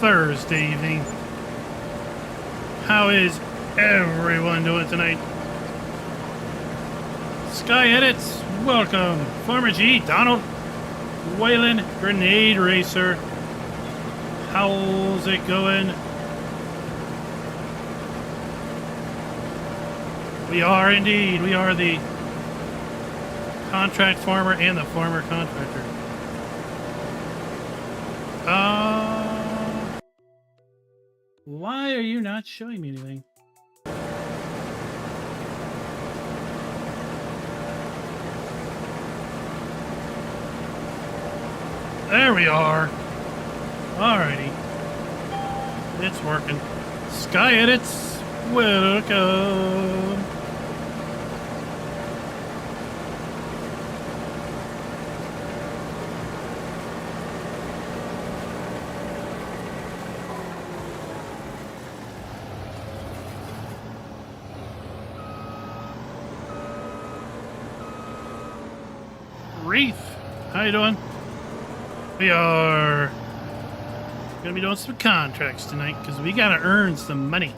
Thursday evening. How is everyone doing tonight? Sky Edits, welcome. Farmer G, Donald, Waylon, Grenade Racer. How's it going? We are indeed. We are the contract farmer and the farmer contractor. Why are you not showing me anything? There we are. Alrighty. It's working. Sky Edits, welcome. Reef, how you doing? We are gonna be doing some contracts tonight because we gotta earn some money.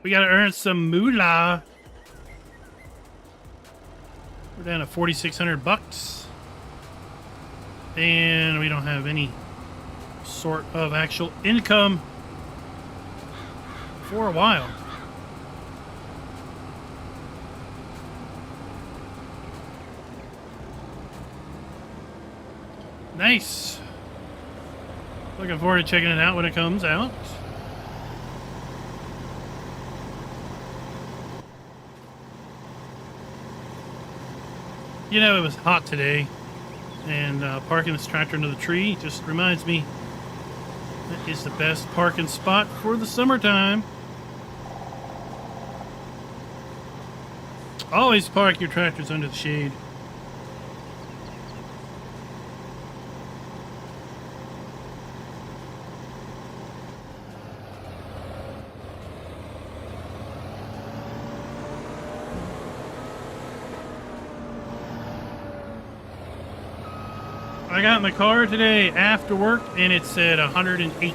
We gotta earn some moolah. We're down to 4,600 bucks, and we don't have any sort of actual income for a while. Nice. Looking forward to checking it out when it comes out. You know, it was hot today, and parking this tractor into the tree just reminds me that is the best parking spot for the summertime. Always park your tractors under the shade. I got in the car today after work and it said 108.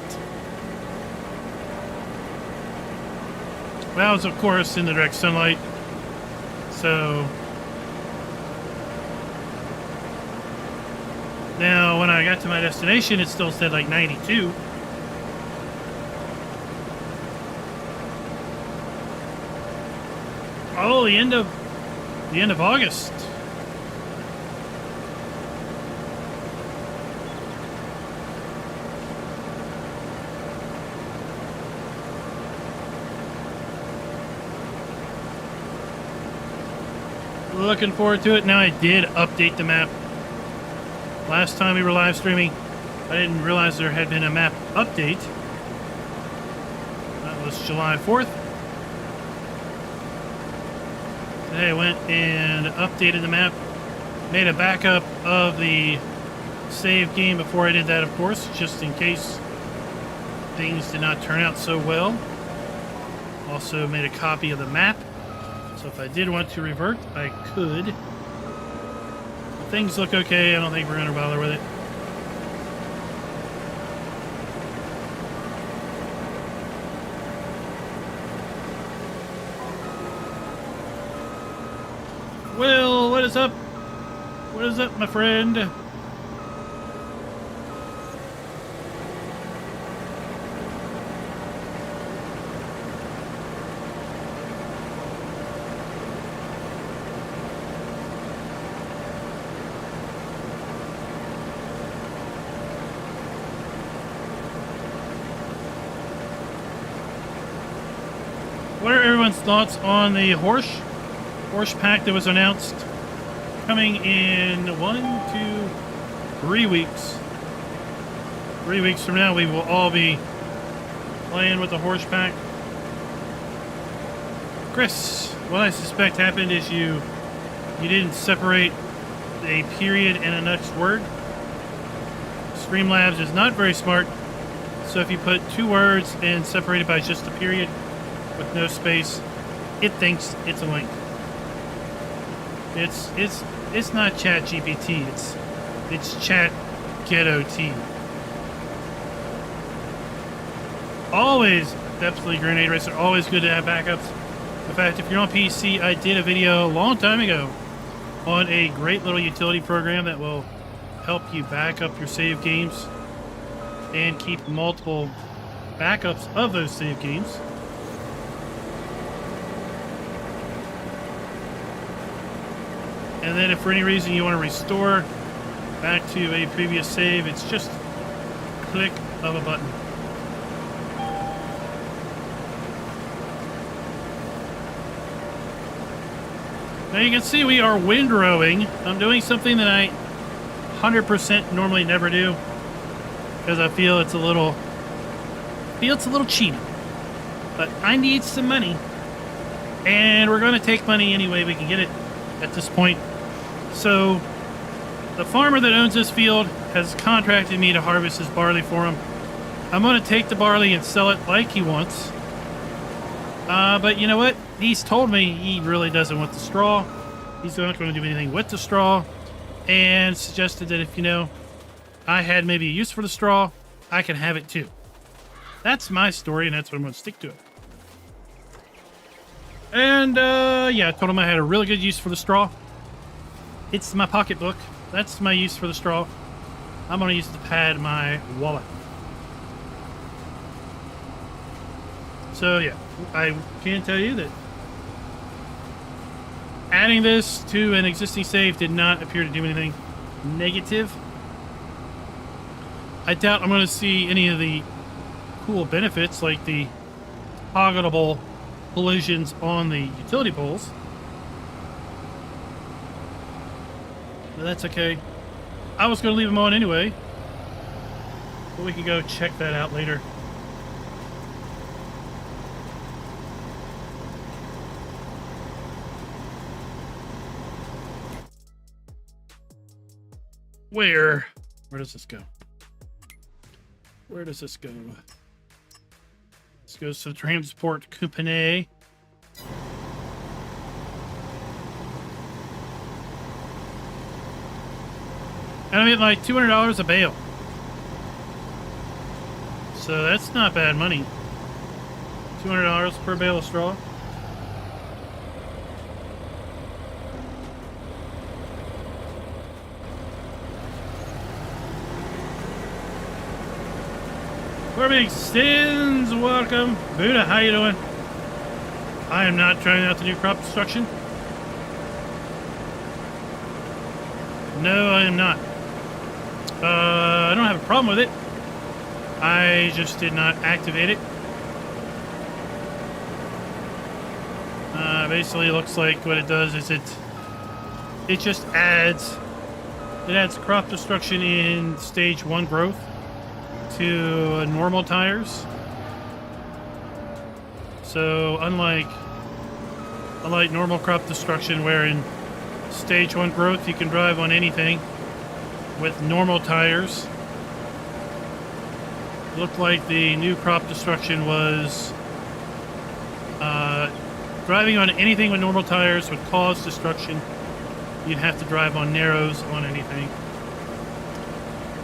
That was, of course, in the direct sunlight. So now when I got to my destination, it still said like 92. Oh, the end of August. Looking forward to it. Now I did update the map. Last time we were live streaming, I didn't realize there had been a map update. That was July 4th. Today I went and updated the map. Made a backup of the save game before I did that, of course, just in case things did not turn out so well. Also made a copy of the map. So if I did want to revert, I could. If things look okay, I don't think we're going to bother with it. Well, what is up? What is up, my friend? What are everyone's thoughts on the horse pack that was announced? Coming in 3 weeks. 3 weeks from now, we will all be playing with the horse pack. Chris, what I suspect happened is you didn't separate a period and a next word. Streamlabs is not very smart, so if you put two words and separate it by just a period with no space, it thinks it's a link. It's not Chat GPT. It's Chat Ghetto T. always, definitely Grenade Racer, always good to have backups. In fact, if you're on PC, I did a video a long time ago on a great little utility program that will help you back up your save games and keep multiple backups of those save games. And then if for any reason you want to restore back to a previous save, it's just a click of a button. Now you can see we are windrowing. I'm doing something that I 100% normally never do because I feel it's a little cheap. But I need some money, and we're going to take money any way we can get it at this point. So the farmer that owns this field has contracted me to harvest his barley for him. I'm going to take the barley and sell it like he wants. But you know what? He's told me he really doesn't want the straw. He's not going to do anything with the straw, and suggested that if, you know, I had maybe a use for the straw, I can have it too. That's my story, and that's what I'm going to stick to it. And, yeah, I told him I had a really good use for the straw. It's my pocketbook. That's my use for the straw. I'm going to use it to pad my wallet. So, yeah, I can tell you that adding this to an existing save did not appear to do anything negative. I doubt I'm going to see any of the cool benefits like the toggleable collisions on the utility poles. But that's okay. I was going to leave them on anyway, but we can go check that out later. Where does this go? Where does this go? This goes to the transport company. And I'm getting like $200 a bale. So that's not bad money. $200 per bale of straw. Farming Extends, welcome. Buddha, how you doing? I am not trying out to do crop destruction. No, I am not. I don't have a problem with it. I just did not activate it. Basically, it looks like what it does is it just adds crop destruction in stage 1 growth to normal tires. So unlike normal crop destruction, where in stage 1 growth you can drive on anything with normal tires, it looked like the new crop destruction was driving on anything with normal tires would cause destruction. You'd have to drive on narrows on anything.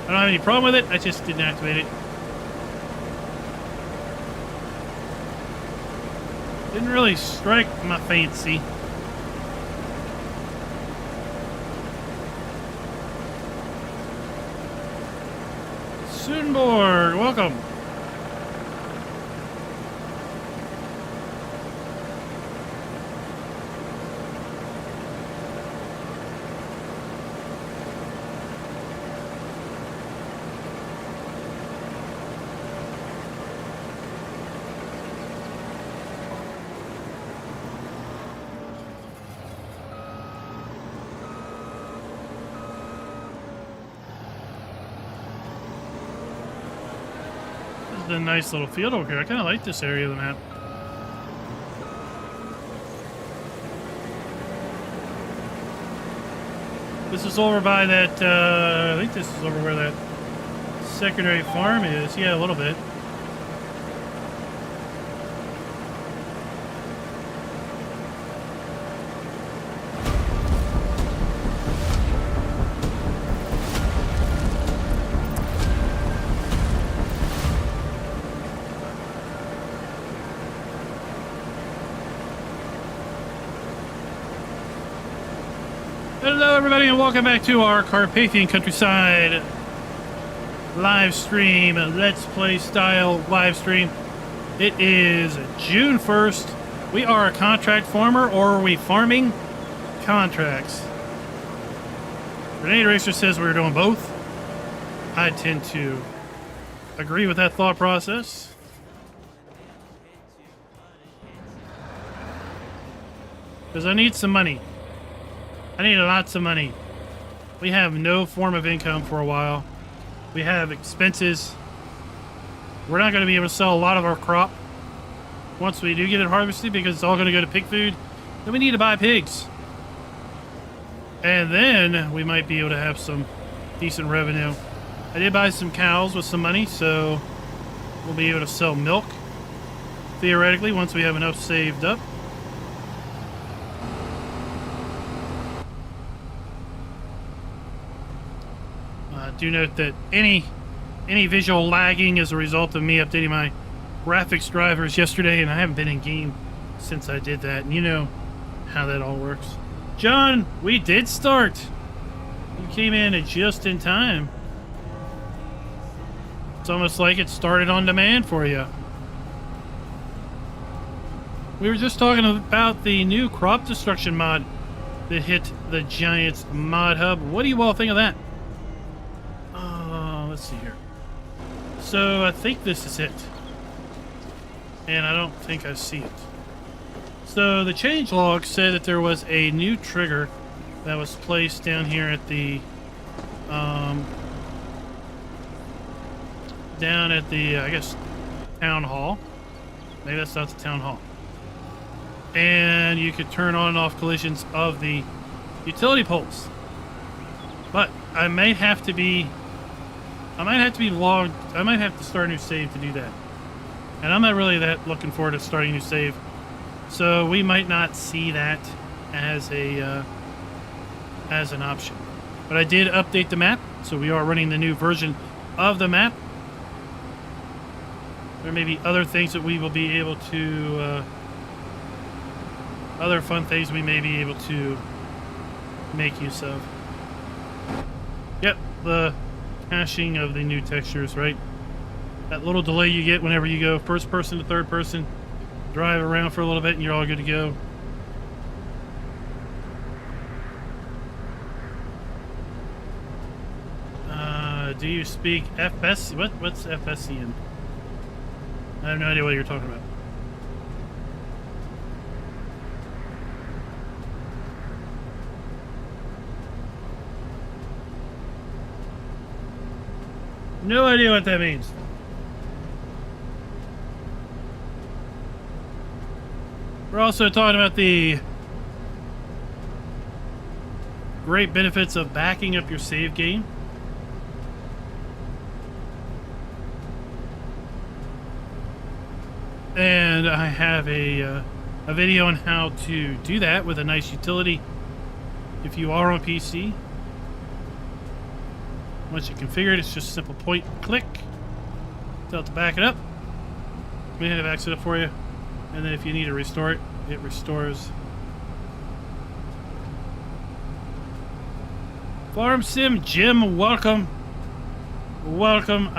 I don't have any problem with it, I just didn't activate it. Didn't really strike my fancy. Soonborg, welcome. A nice little field over here. I kind of like this area of the map. This is over by that, I think this is over where that secondary farm is. Yeah, a little bit. Hello, everybody, and welcome back to our Carpathian countryside live stream, Let's Play style live stream. It is June 1st. We are a contract farmer, or are we farming contracts? Grenade Racer says we're doing both. I tend to agree with that thought process. Because I need some money. I need lots of money. We have no form of income for a while. We have expenses. We're not going to be able to sell a lot of our crop once we do get it harvested because it's all going to go to pig food. Then we need to buy pigs. And then we might be able to have some decent revenue. I did buy some cows with some money, so we'll be able to sell milk theoretically once we have enough saved up. Do note that any visual lagging is a result of me updating my graphics drivers yesterday, and I haven't been in game since I did that, and you know how that all works. John, we did start. You came in just in time. It's almost like it started on demand for you. We were just talking about the new crop destruction mod that hit the Giants mod hub. What do you all think of that? Let's see here. So I think this is it. And I don't think I see it. So the changelog said that there was a new trigger that was placed down here at the I guess town hall. Maybe that's not the town hall. And you could turn on and off collisions of the utility poles. But I might have to be logged. I might have to start a new save to do that. And I'm not really that looking forward to starting a new save. So we might not see that as an option. But I did update the map, so we are running the new version of the map. There may be other things that we will be able to, other fun things we may be able to make use of. Yep, the caching of the new textures, right? That little delay you get whenever you go first person to third person, drive around for a little bit, and you're all good to go. Do you speak FS? What's FSCN? I have no idea what you're talking about. No idea what that means. We're also talking about the great benefits of backing up your save game. And I have a video on how to do that with a nice utility if you are on PC. Once you configure it, it's just a simple point and click. Tell it to back it up. We have access it for you. And then if you need to restore it, it restores. Farm Sim Jim, welcome. Welcome.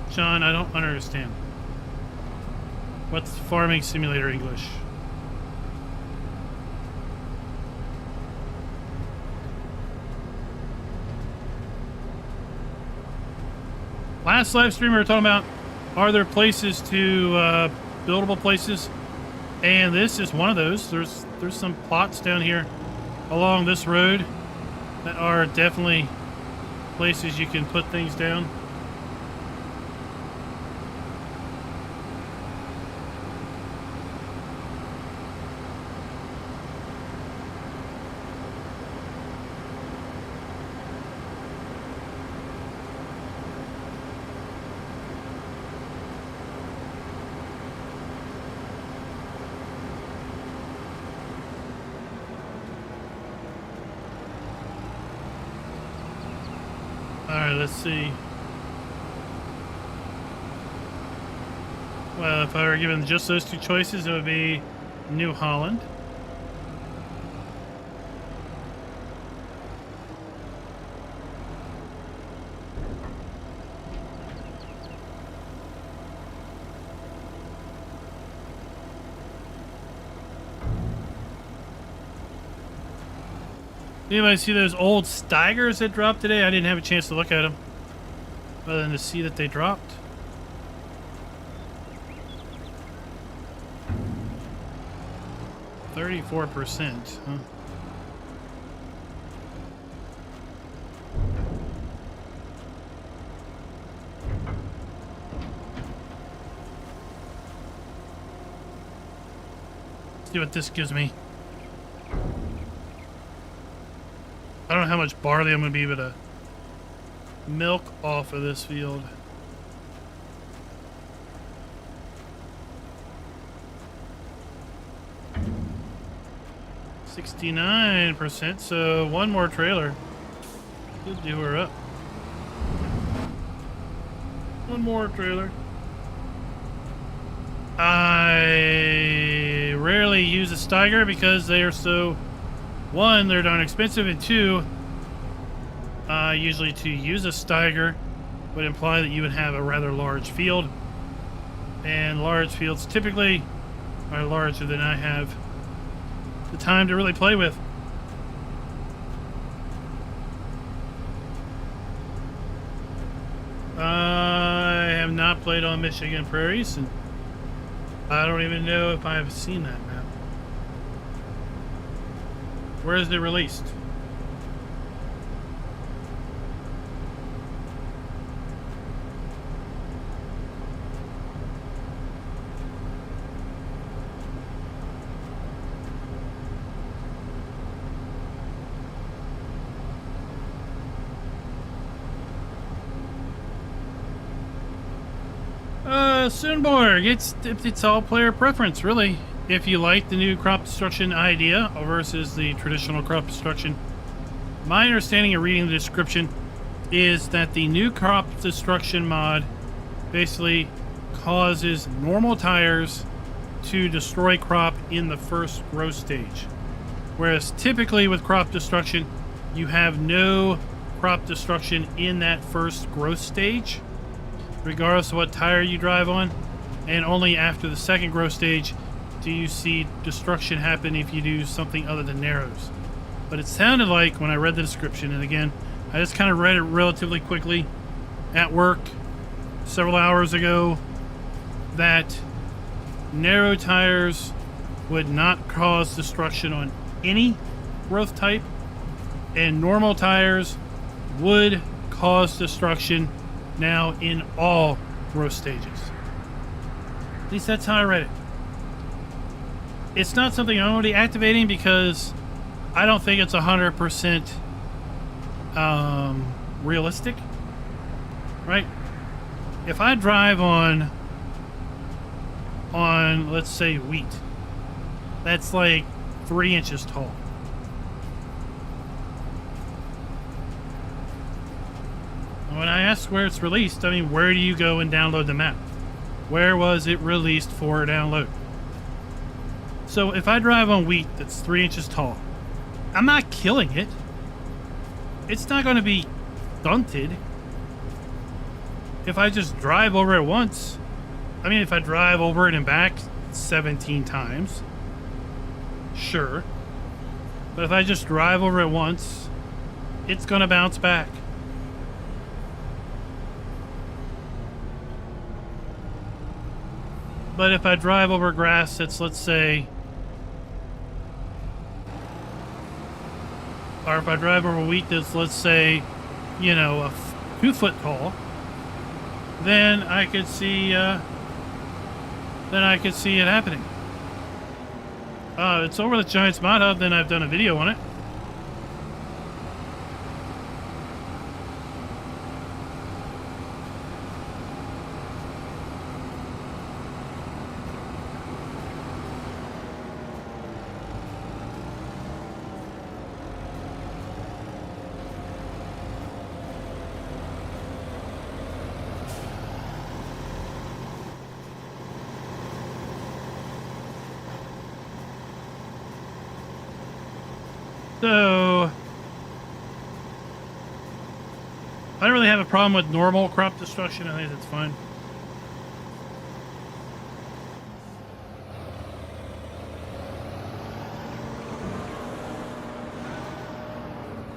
John, I don't understand. What's Farming Simulator English? Last live stream we were talking about, are there places to, buildable places? And this is one of those. There's some plots down here along this road that are definitely places you can put things down. Alright, let's see. Well, if I were given just those two choices, it would be New Holland. Anybody see those old Steigers that dropped today? I didn't have a chance to look at them, other than to see that they dropped. %, huh? Let's see what this gives me. I don't know how much barley I'm going to be able to milk off of this field. %, so one more trailer. Could do her up. One more trailer. I rarely use a Steiger because they are so... One, they're darn expensive, and two, usually to use a Steiger would imply that you would have a rather large field. And large fields typically are larger than I have the time to really play with. I have not played on Michigan prairies, and I don't even know if I've seen that map. Where is it released? Soonborg, it's all player preference, really. If you like the new crop destruction idea versus the traditional crop destruction. My understanding of reading the description is that the new crop destruction mod basically causes normal tires to destroy crop in the first growth stage. Whereas typically with crop destruction, you have no crop destruction in that first growth stage, regardless of what tire you drive on, and only after the second growth stage do you see destruction happen if you do something other than narrows. But it sounded like when I read the description, and again, I just kind of read it relatively quickly at work several hours ago, that narrow tires would not cause destruction on any growth type, and normal tires would cause destruction now in all growth stages. At least that's how I read it. It's not something I'm already activating because I don't think it's 100% realistic, right? If I drive on let's say wheat, that's like 3 inches tall. When I ask where it's released, I mean, where do you go and download the map? Where was it released for download? So if I drive on wheat that's 3 inches tall, I'm not killing it. It's not going to be stunted. If I just drive over it once, I mean, if I drive over it and back 17 times, sure. But if I just drive over it once, it's going to bounce back. But if I drive over grass that's, let's say, or if I drive over wheat that's, let's say, you know, 2 foot tall, then I could see, it happening. It's over the Giants Mod Hub, then I've done a video on it. So, I don't really have a problem with normal crop destruction. I think that's fine.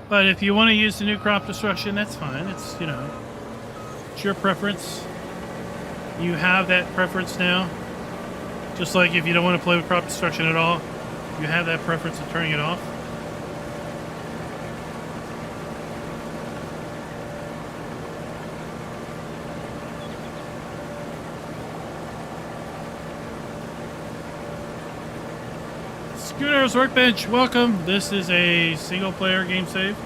But if you want to use the new crop destruction, that's fine. It's, you know, it's your preference. You have that preference now. Just like if you don't want to play with crop destruction at all, you have that preference of turning it off. Scooter's Workbench, welcome. This is a single player game save.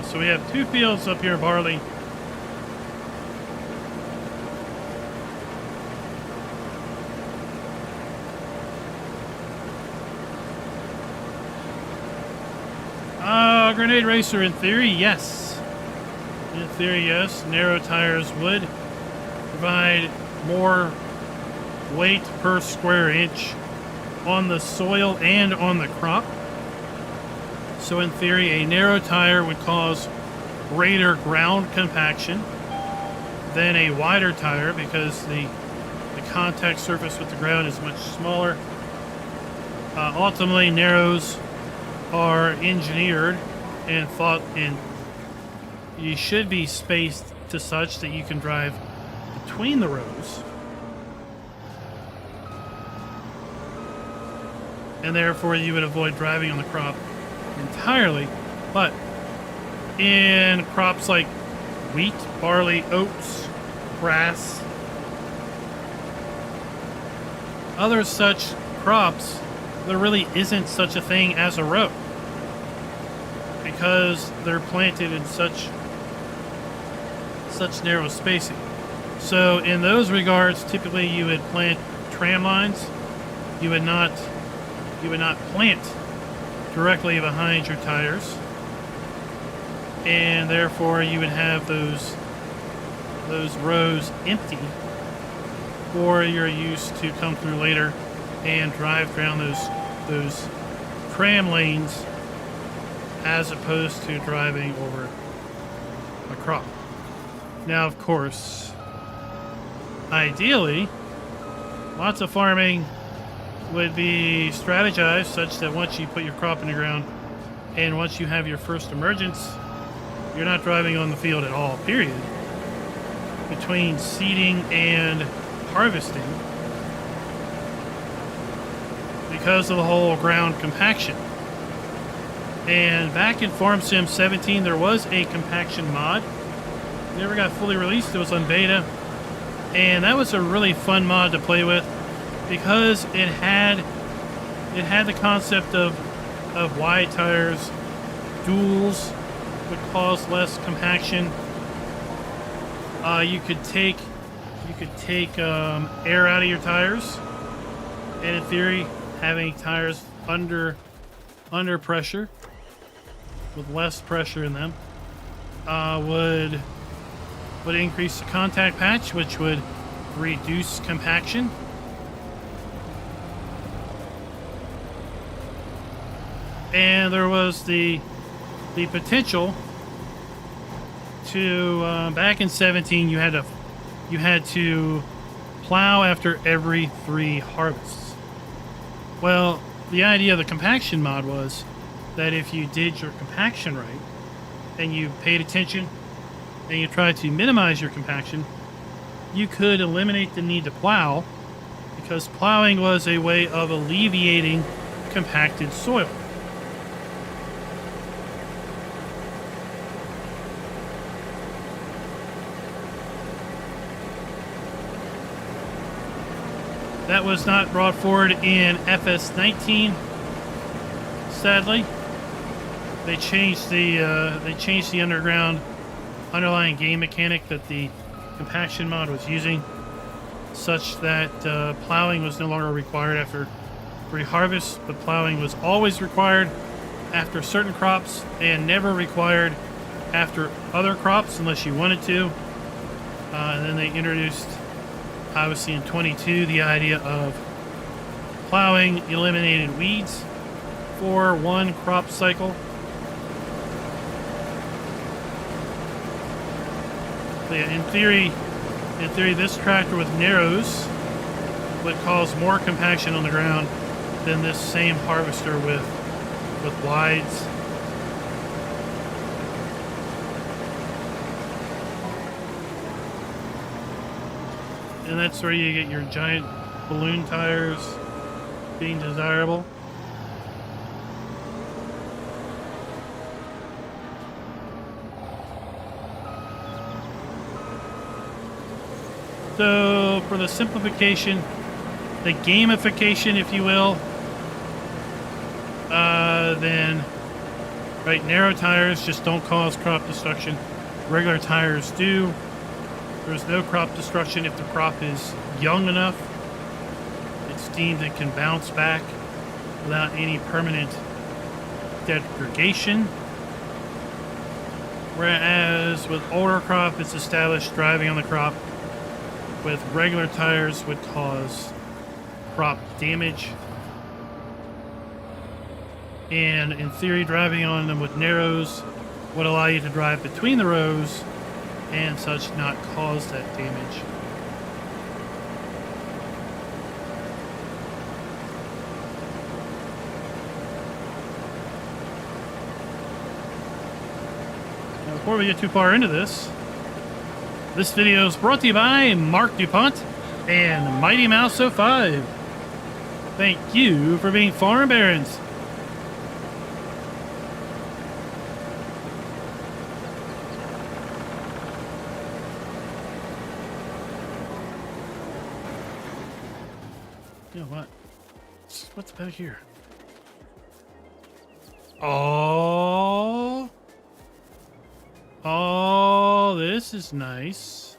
So we have 2 fields up here, barley. Grenade racer, in theory, yes. In theory, yes. Narrow tires would provide more weight per square inch on the soil and on the crop. So in theory, a narrow tire would cause greater ground compaction than a wider tire because the contact surface with the ground is much smaller. Ultimately, narrows are engineered and thought, and you should be spaced to such that you can drive between the rows. And therefore, you would avoid driving on the crop entirely. But in crops like wheat, barley, oats, grass, other such crops, there really isn't such a thing as a row because they're planted in such narrow spacing. So in those regards, typically you would plant tram lines. You would not plant directly behind your tires, and therefore you would have those rows empty for your use to come through later and drive down those tram lanes as opposed to driving over a crop. Now, of course, ideally, lots of farming would be strategized such that once you put your crop in the ground and once you have your first emergence, you're not driving on the field at all, period. Between seeding and harvesting because of the whole ground compaction. And back in Farm Sim 17, there was a compaction mod. It never got fully released. It was on beta. And that was a really fun mod to play with because it had the concept of wide tires. Duals would cause less compaction. You could take air out of your tires, and in theory, having tires under pressure with less pressure in them would increase the contact patch, which would reduce compaction. And there was the potential to back in 17 you had to plow after every 3 harvests. Well, the idea of the compaction mod was that if you did your compaction right and you paid attention and you tried to minimize your compaction, you could eliminate the need to plow because plowing was a way of alleviating compacted soil. That was not brought forward in FS19, sadly. they changed the underlying game mechanic that the compaction mod was using, such that plowing was no longer required after pre-harvest, but plowing was always required after certain crops and never required after other crops unless you wanted to. And then they introduced, obviously in 22, the idea of plowing eliminated weeds for one crop cycle. But yeah, in theory, this tractor with narrows would cause more compaction on the ground than this same harvester with wides. And that's where you get your giant balloon tires being desirable. So for the simplification, the gamification, if you will, then right, narrow tires just don't cause crop destruction. Regular tires do. There's no crop destruction if the crop is young enough. It's deemed it can bounce back without any permanent degradation. Whereas with older crop, it's established driving on the crop with regular tires would cause crop damage. And in theory, driving on them with narrows would allow you to drive between the rows and such, not cause that damage. Now, before we get too far into this video is brought to you by Mark DuPont and Mighty Mouse 05. Thank you for being farm barons. You know what? What's back here? Oh, this is nice.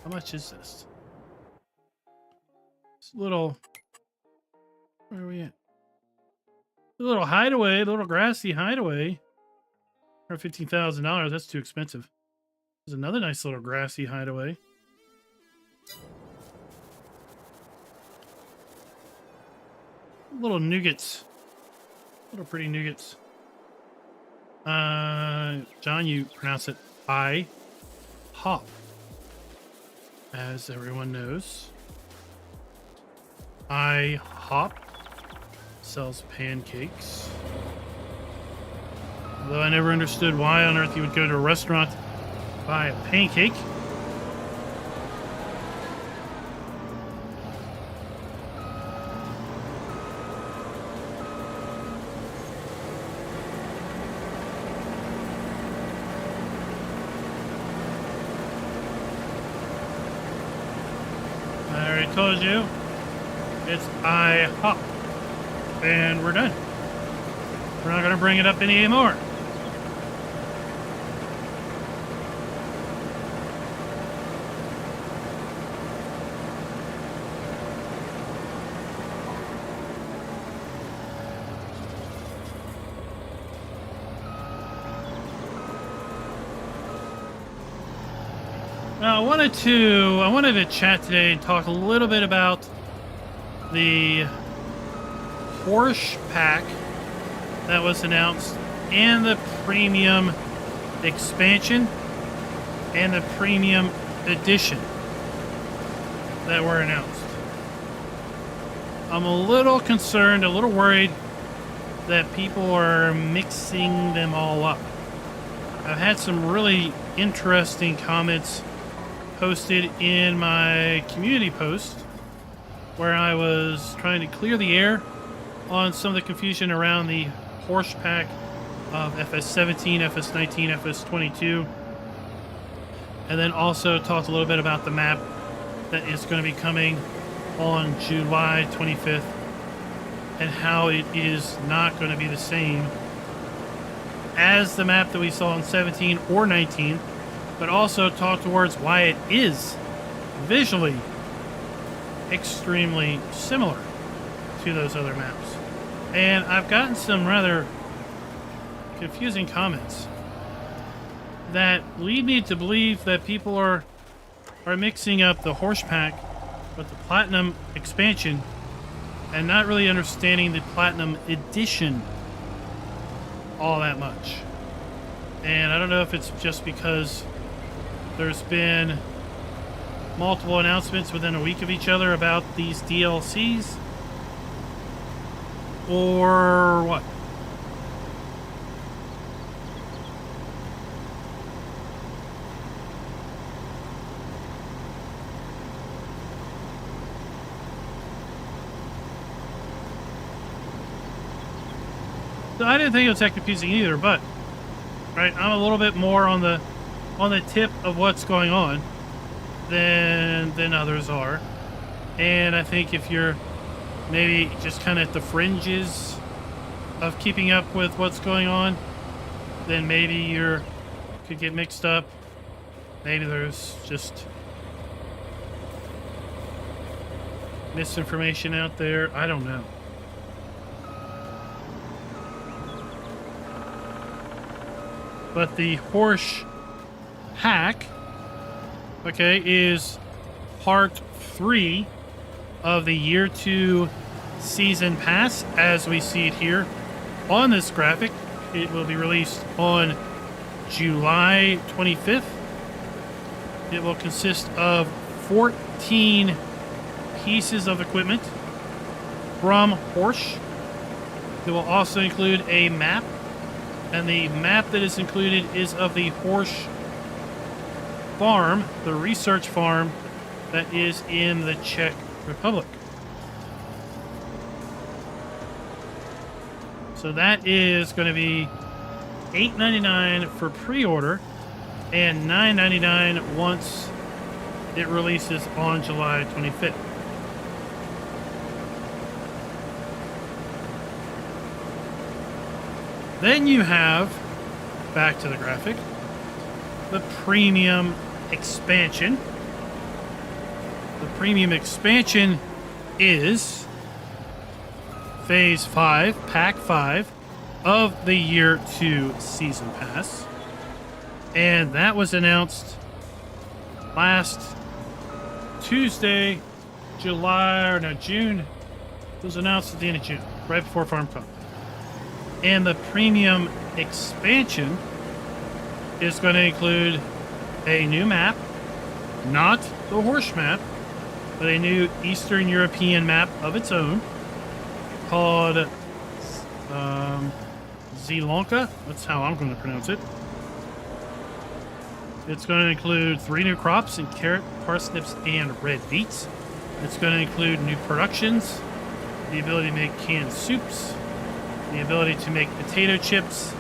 How much is this? It's a little. Where are we at? A little hideaway, a little grassy hideaway. For $15,000. That's too expensive. There's another nice little grassy hideaway. Little nougats. Little pretty nougats. John, you pronounce it hop, as everyone knows. Hop sells pancakes. Although I never understood why on earth you would go to a restaurant, buy a pancake. Told you it's hop, and we're done. We're not going to bring it up anymore. Now, I wanted to chat today and talk a little bit about the Porsche pack that was announced and the premium expansion and the premium edition that were announced. I'm a little concerned, a little worried that people are mixing them all up. I've had some really interesting comments posted in my community post where I was trying to clear the air on some of the confusion around the Porsche pack of FS17, FS19, FS22, and then also talked a little bit about the map that is going to be coming on July 25th and how it is not going to be the same as the map that we saw in 17 or 19, but also talk towards why it is visually extremely similar to those other maps. And I've gotten some rather confusing comments that lead me to believe that people are mixing up the Horse Pack with the Platinum expansion and not really understanding the Platinum Edition all that much. And I don't know if it's just because there's been multiple announcements within a week of each other about these DLCs or what. So I didn't think it was that confusing either, but right, I'm a little bit more on the tip of what's going on than others are. And I think if you're maybe just kind of at the fringes of keeping up with what's going on, then maybe you could get mixed up. Maybe there's just misinformation out there. I don't know. But the Horse Hack, okay, is part 3 of the Year 2 Season Pass, as we see it here on this graphic. It will be released on July 25th. It will consist of 14 pieces of equipment from Horse. It will also include a map. And the map that is included is of the Horse farm, the research farm that is in the Czech Republic. So that is going to be $8.99 for pre-order and $9.99 once it releases on July 25th. Then you have, back to the graphic, the premium expansion. The premium expansion is Phase 5, Pack 5 of the Year 2 Season Pass. And that was announced last Tuesday, June. It was announced at the end of June, right before FarmCon. And the premium expansion is going to include a new map, not the Horse map, but a new Eastern European map of its own called Zielonka. That's how I'm going to pronounce it. It's going to include 3 new crops in carrot, parsnips, and red beets. It's going to include new productions, the ability to make canned soups, the ability to make potato chips,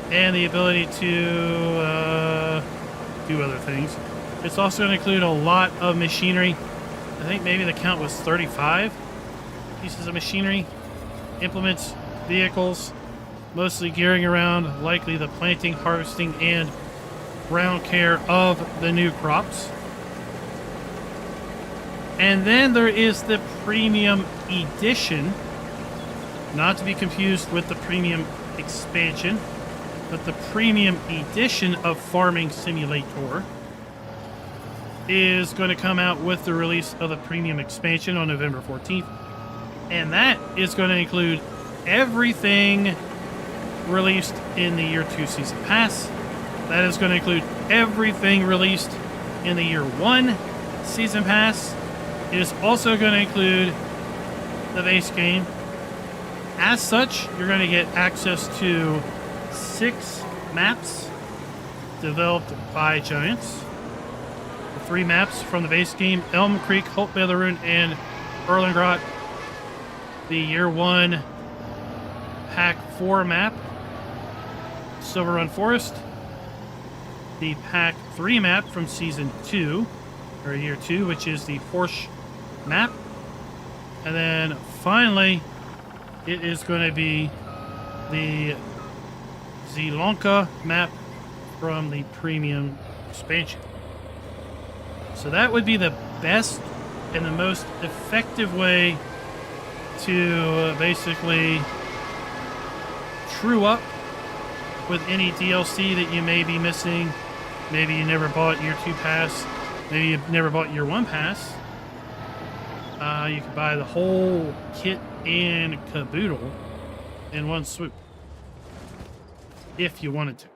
and the ability to do other things. It's also going to include a lot of machinery. I think maybe the count was 35 pieces of machinery, implements, vehicles, mostly gearing around likely the planting, harvesting, and ground care of the new crops. And then there is the premium edition, not to be confused with the premium expansion, but the premium edition of Farming Simulator is going to come out with the release of the premium expansion on November 14th. And that is going to include everything released in the Year 2 Season Pass. That is going to include everything released in the Year 1 Season Pass. It is also going to include the base game. As such, you're going to get access to 6 maps developed by Giants. The 3 maps from the base game: Elm Creek, Holt Belarun, and Erlengrot. The Year 1 Pack 4 map, Silver Run Forest. The Pack 3 map from Season 2, or Year 2, which is the Horse map. And then finally, it is going to be the Zielonka map from the premium expansion. So that would be the best and the most effective way to basically true up with any DLC that you may be missing. Maybe you never bought Year 2 Pass. Maybe you've never bought Year 1 Pass. You could buy the whole kit and caboodle in one swoop. If you wanted to.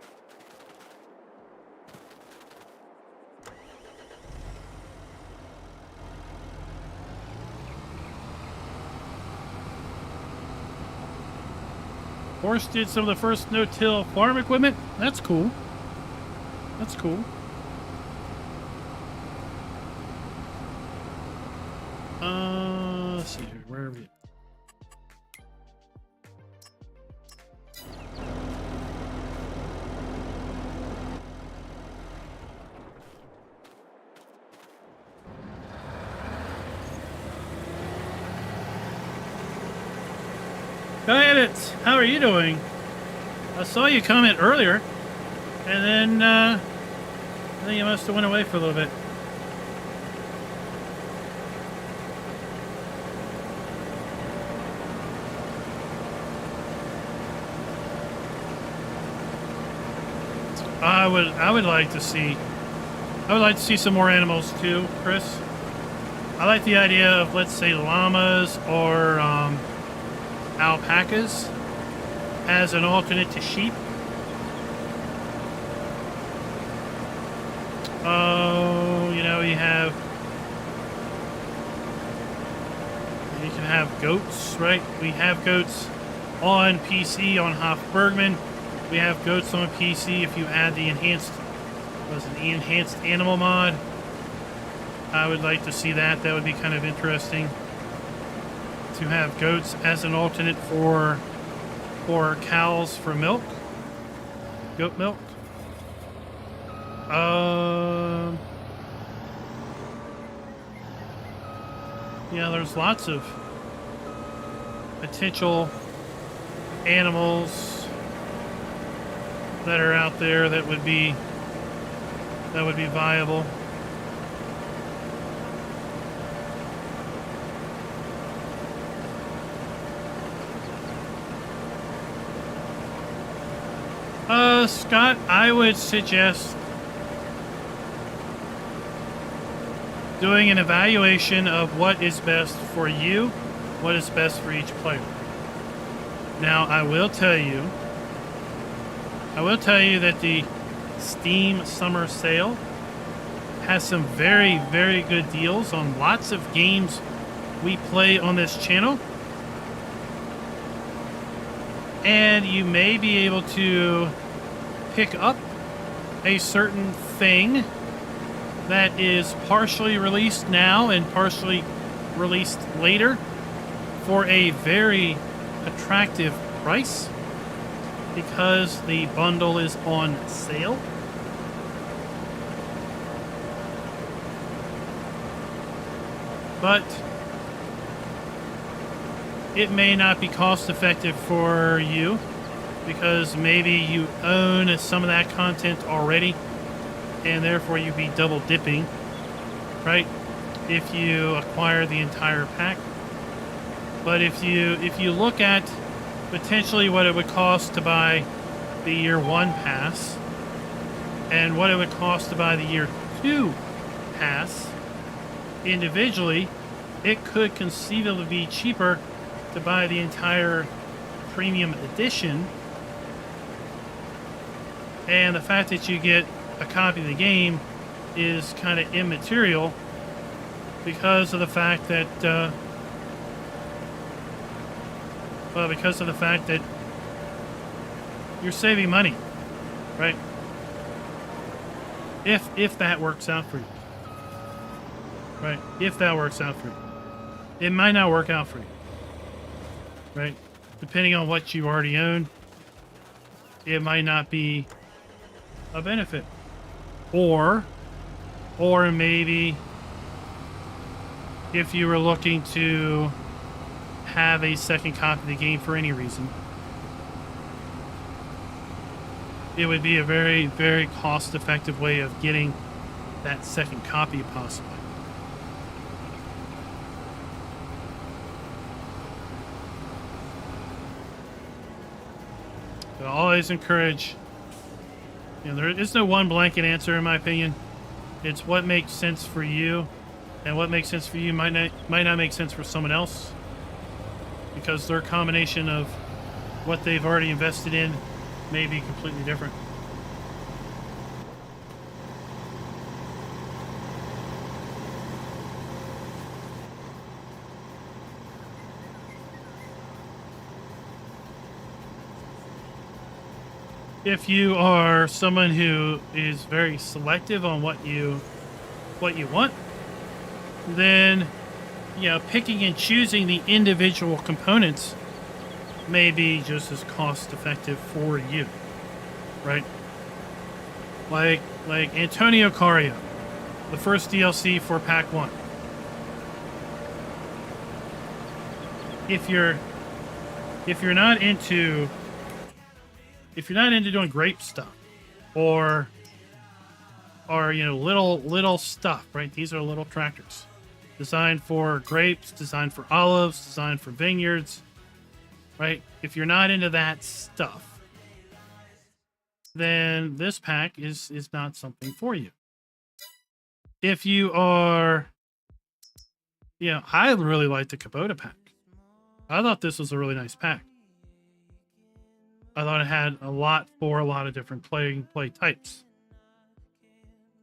Horse did some of the first no-till farm equipment. That's cool. That's cool. Let's see here. Where are we? Go ahead, how are you doing? I saw you comment earlier, and then you must have went away for a little bit. I would like to see some more animals too, Chris. I like the idea of, let's say, llamas or alpacas as an alternate to sheep. Oh, you know, you can have goats, right? We have goats on PC on Hofbergman. We have goats on PC if you add the enhanced animal mod. I would like to see that. That would be kind of interesting to have goats as an alternate for cows for milk, goat milk. Yeah, there's lots of potential animals that are out there that would be viable. Scott, I would suggest doing an evaluation of what is best for you, what is best for each player. Now, I will tell you that the Steam Summer Sale has some very, very good deals on lots of games we play on this channel. And you may be able to pick up a certain thing that is partially released now and partially released later for a very attractive price because the bundle is on sale. But it may not be cost effective for you because maybe you own some of that content already and therefore you'd be double dipping, right? If you acquire the entire pack. But if you look at potentially what it would cost to buy the Year 1 pass and what it would cost to buy the Year 2 pass individually, it could conceivably be cheaper to buy the entire premium edition. And the fact that you get a copy of the game is kind of immaterial because of the fact that you're saving money, right? If that works out for you, right? If that works out for you, it might not work out for you, right? Depending on what you already own, it might not be a benefit, or maybe if you were looking to have a second copy of the game for any reason, it would be a very, very cost-effective way of getting that second copy possibly. So I always encourage, there is no one blanket answer in my opinion. It's what makes sense for you, and what makes sense for you might not make sense for someone else, because their combination of what they've already invested in may be completely different. If you are someone who is very selective on what you want, then picking and choosing the individual components may be just as cost effective for you, right? Like Antonio Cario, the first DLC for Pack 1. If you're not into doing grape stuff or little stuff, right? These are little tractors designed for grapes, designed for olives, designed for vineyards, right? If you're not into that stuff, then this pack is not something for you. If you are, I really like the Kubota pack. I thought this was a really nice pack. I thought it had a lot of different play types.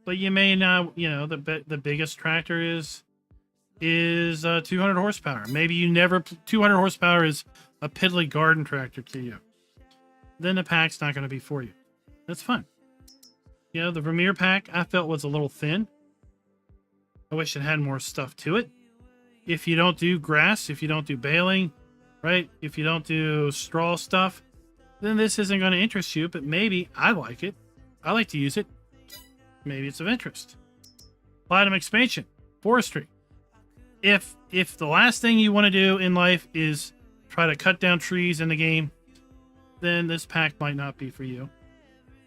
But you may not, the biggest tractor is 200 horsepower. Maybe 200 horsepower is a piddly garden tractor to you. Then the pack's not going to be for you. That's fine. The Vermeer pack I felt was a little thin. I wish it had more stuff to it. If you don't do grass, if you don't do baling, right? If you don't do straw stuff, then this isn't going to interest you, but maybe I like it. I like to use it. Maybe it's of interest. Platinum expansion, forestry. If the last thing you want to do in life is try to cut down trees in the game, then this pack might not be for you.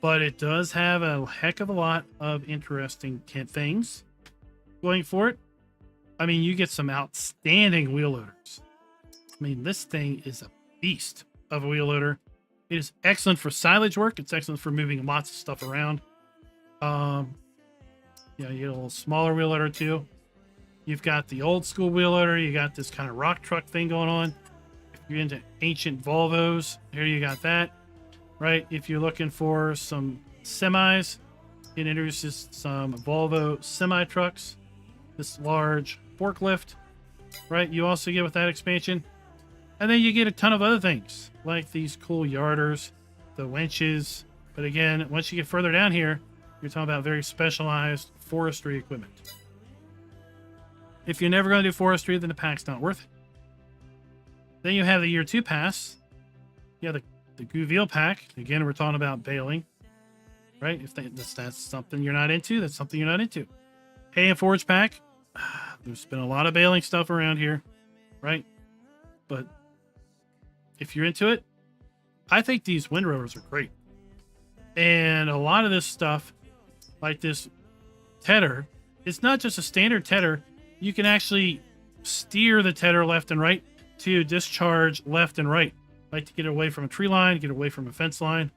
But it does have a heck of a lot of interesting things going for it. I mean, you get some outstanding wheel loaders. I mean, this thing is a beast of a wheel loader. It is excellent for silage work. It's excellent for moving lots of stuff around. You get a little smaller wheel loader too. You've got the old school wheel loader. You got this kind of rock truck thing going on. If you're into ancient Volvos, here you got that, right? If you're looking for some semis, it introduces some Volvo semi trucks, this large forklift, right? You also get with that expansion. And then you get a ton of other things, like these cool yarders, the winches. But again, once you get further down here, you're talking about very specialized forestry equipment. If you're never going to do forestry, then the pack's not worth it. Then you have the Year 2 pass. You have the Gouville pack. Again, we're talking about baling, right? If that's something you're not into, that's something you're not into. Hay and Forage pack. There's been a lot of baling stuff around here, right? But if you're into it, I think these windrowers are great. And a lot of this stuff, like this tedder, it's not just a standard tedder. You can actually steer the tedder left and right to discharge left and right, like to get away from a tree line, get away from a fence line.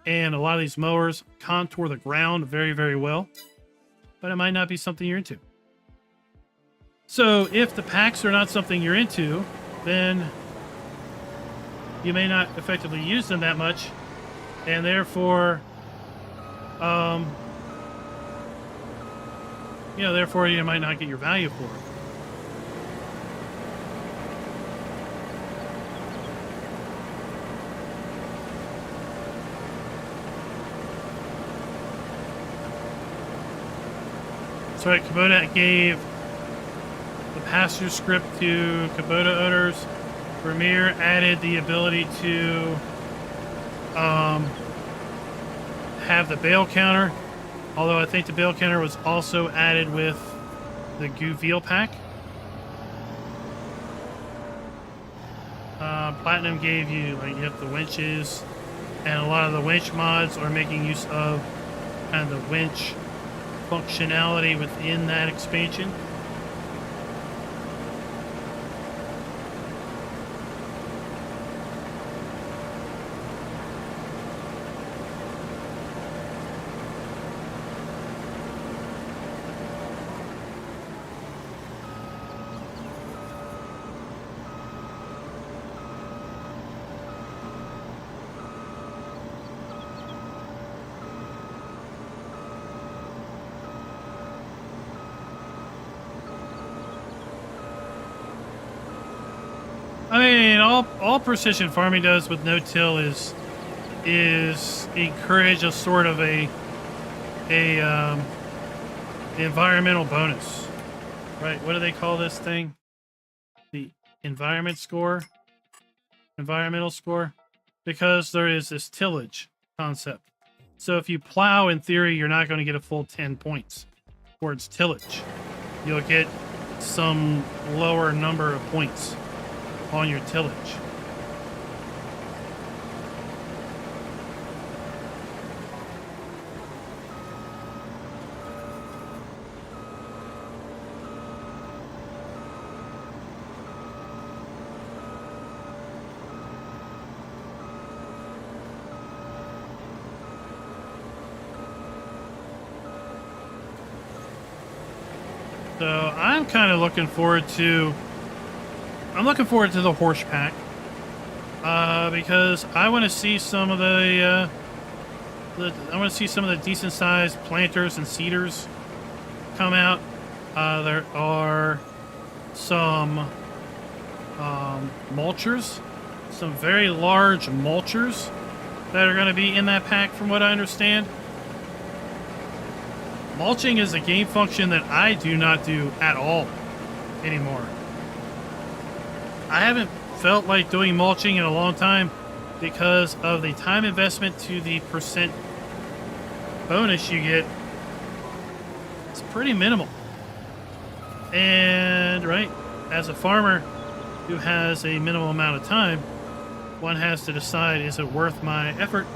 And a lot of these mowers contour the ground very, very well. But it might not be something you're into. So if the packs are not something you're into, then you may not effectively use them that much, and therefore, therefore you might not get your value for it. That's right, Kubota gave the pass-through script to Kubota owners. Vermeer added the ability to have the bale counter, although I think the bale counter was also added with the Gouville pack. Platinum gave you, you have the winches, And a lot of the winch mods are making use of kind of the winch functionality within that expansion. I mean, all precision farming does with no-till is encourage a sort of a environmental bonus, right? What do they call this thing? The environmental score, because there is this tillage concept. So if you plow, in theory, you're not going to get a full 10 points towards tillage. You'll get some lower number of points on your tillage. So I'm kind of looking forward to the horse pack, because I want to see some of the decent sized planters and seeders come out. There are some mulchers, some very large mulchers that are going to be in that pack, from what I understand. Mulching is a game function that I do not do at all anymore. I haven't felt like doing mulching in a long time because of the time investment to the percent bonus you get. It's pretty minimal. And, right, as a farmer who has a minimal amount of time, one has to decide, is it worth my effort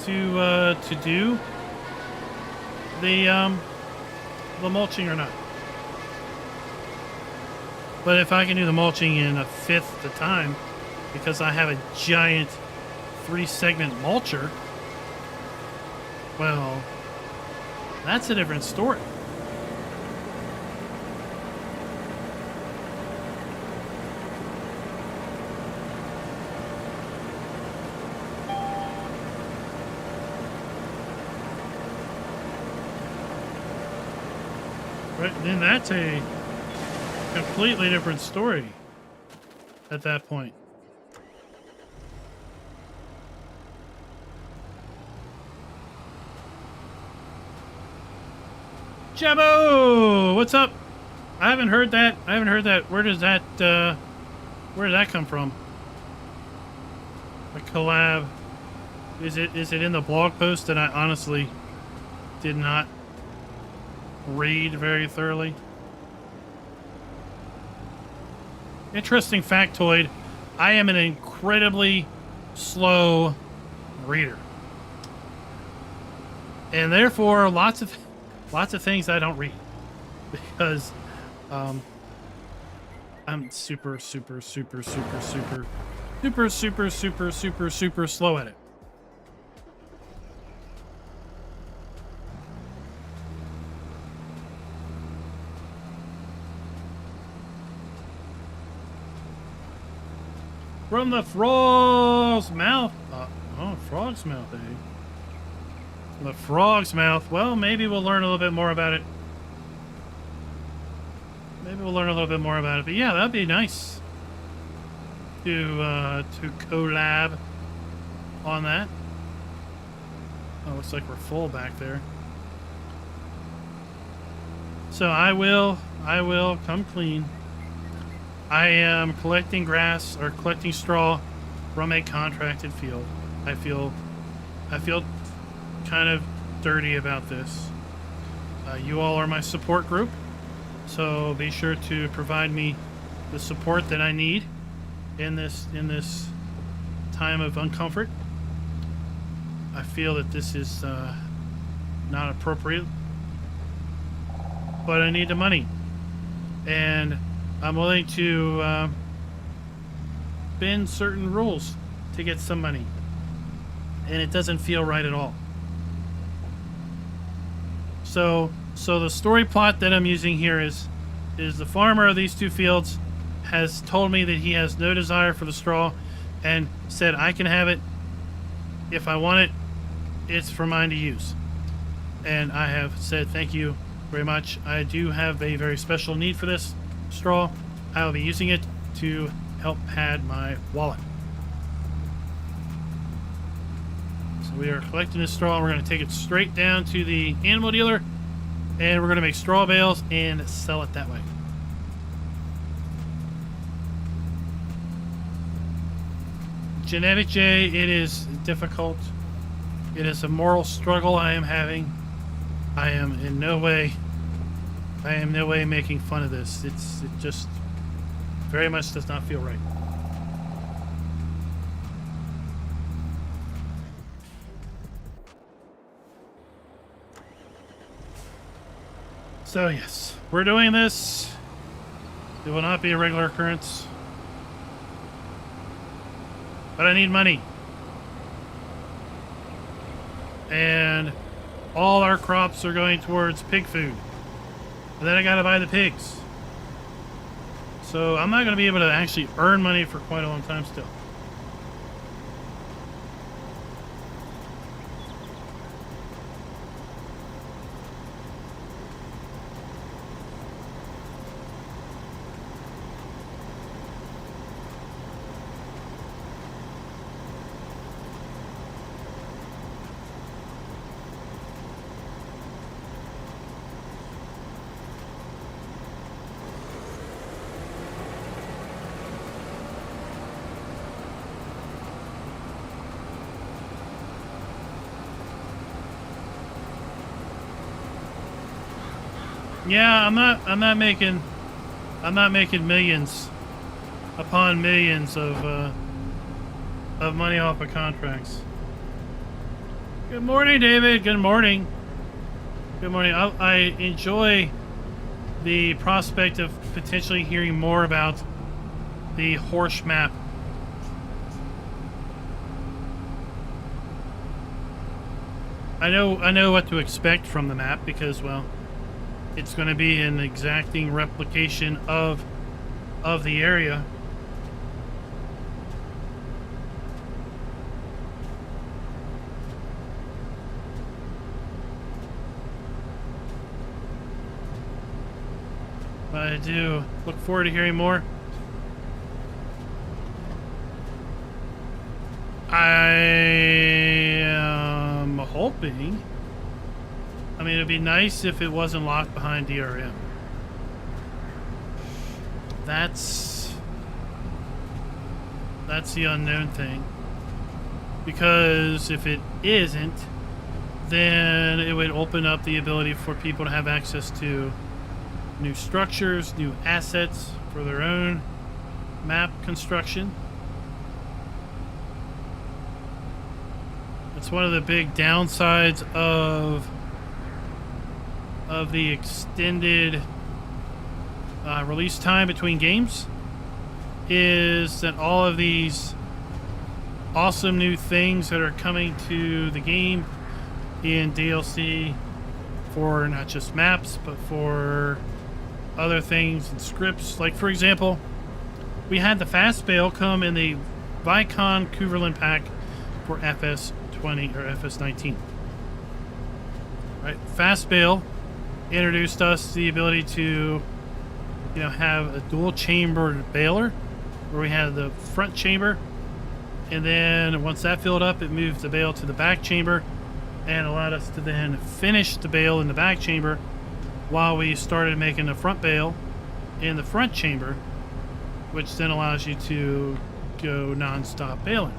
to do the mulching or not? But if I can do the mulching in a fifth the time, because I have a giant 3-segment mulcher, well, that's a different story. Right, then that's a completely different story at that point. Jabo, what's up? I haven't heard that. Where did that come from? A collab. Is it in the blog post that I honestly did not read very thoroughly? Interesting factoid. I am an incredibly slow reader. And therefore lots of things I don't read because I'm super slow at it. From the frog's mouth. Frog's mouth, eh? From the frog's mouth. Well, maybe we'll learn a little bit more about it. But yeah, that'd be nice to collab on that. Oh, looks like we're full back there. So I will come clean. I am collecting grass or collecting straw from a contracted field. I feel kind of dirty about this. You all are my support group, so be sure to provide me the support that I need in this time of uncomfort. I feel that this is not appropriate, but I need the money, and I'm willing to bend certain rules to get some money, and it doesn't feel right at all. So the story plot that I'm using here is the farmer of these two fields has told me that he has no desire for the straw and said I can have it if I want it. It's for mine to use. And I have said thank you very much. I do have a very special need for this straw. I will be using it to help pad my wallet. So we are collecting this straw. We're going to take it straight down to the animal dealer, and we're going to make straw bales and sell it that way. Genetic J, it is difficult. It is a moral struggle I am having. I am in no way making fun of this. It just very much does not feel right. So yes, we're doing this. It will not be a regular occurrence. But I need money. And all our crops are going towards pig food. And then I gotta buy the pigs. So I'm not gonna be able to actually earn money for quite a long time still. Yeah, I'm not making millions upon millions of money off of contracts. Good morning, David. Good morning. Good morning. I enjoy the prospect of potentially hearing more about the horse map. I know what to expect from the map because, well, it's going to be an exacting replication of the area. But I do look forward to hearing more. I am hoping. I mean, it'd be nice if it wasn't locked behind DRM. That's the unknown thing. Because if it isn't, then it would open up the ability for people to have access to new structures, new assets for their own map construction. It's one of the big downsides of the extended release time between games is that all of these awesome new things that are coming to the game in DLC for not just maps but for other things and scripts. Like, for example, we had the fast bale come in the Vicon Couverlin pack for FS20 or FS19. Right, fast bale introduced us the ability to, have a dual chambered baler where we had the front chamber, and then once that filled up, it moved the bale to the back chamber and allowed us to then finish the bale in the back chamber while we started making the front bale in the front chamber, which then allows you to go non-stop baling.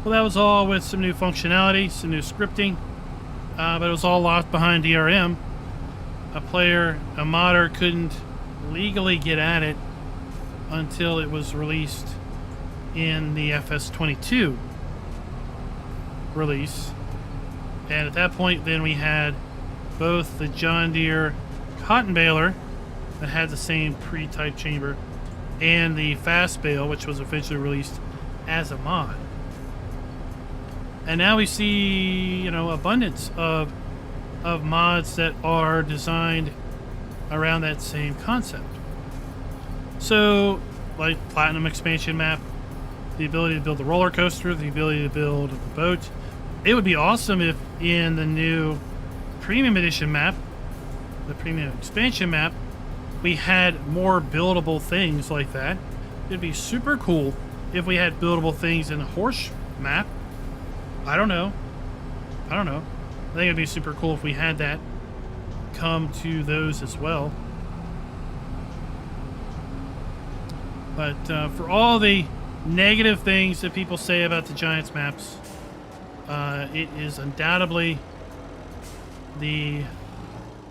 Well, that was all with some new functionality, some new scripting. But it was all locked behind DRM. A modder couldn't legally get at it until it was released in the FS22. release. And at that point, then we had both the John Deere cotton baler that had the same pre-type chamber and the fast bale, which was officially released as a mod. And now we see, you know, abundance of mods that are designed around that same concept. So, like Platinum expansion map, the ability to build the roller coaster, the ability to build a boat. It would be awesome if in the new Premium Edition map, the Premium expansion map, we had more buildable things like that. It'd be super cool if we had buildable things in the horse map. I don't know. I think it'd be super cool if we had that come to those as well. But for all the negative things that people say about the Giants maps, it is undoubtedly the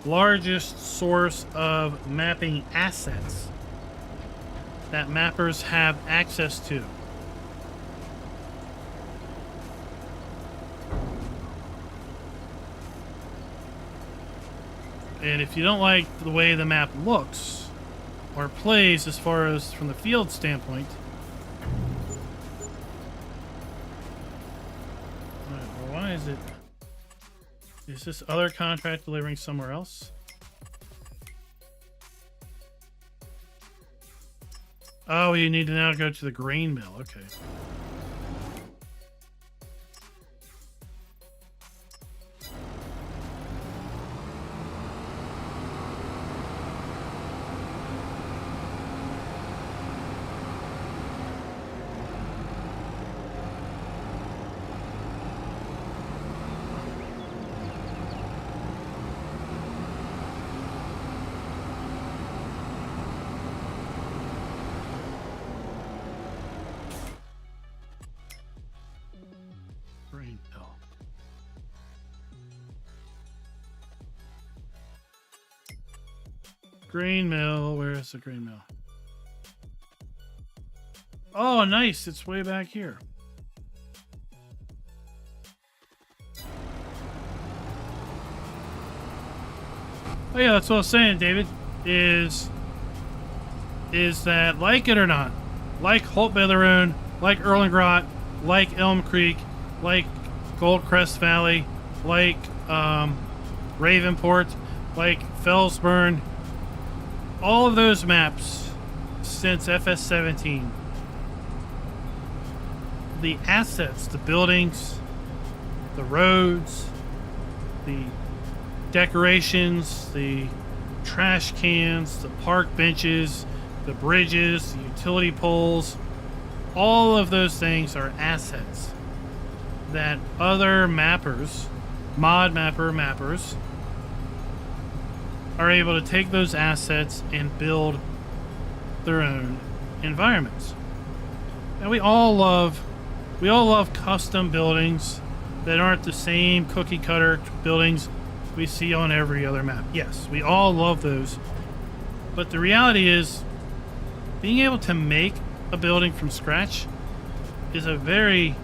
largest source of mapping assets that mappers have access to. And if you don't like the way the map looks or plays as far as from the field standpoint, why is it? Is this other contract delivering somewhere else? Oh, you need to now go to the grain mill. Okay. Grain mill. Grain mill. Where is the grain mill? Oh, nice. It's way back here. Oh yeah, that's what I was saying, David. Is that, like it or not, like Holt Belleroon, like Erlengrot, like Elm Creek, like Goldcrest Valley, like Ravenport, like Fellsburn, all of those maps since FS17, the assets, the buildings, the roads, the decorations, the trash cans, the park benches, the bridges, the utility poles, all of those things are assets that other mappers, mappers, are able to take those assets and build their own environments. And we all love custom buildings that aren't the same cookie cutter buildings we see on every other map. Yes, we all love those. But the reality is, being able to make a building from scratch is a very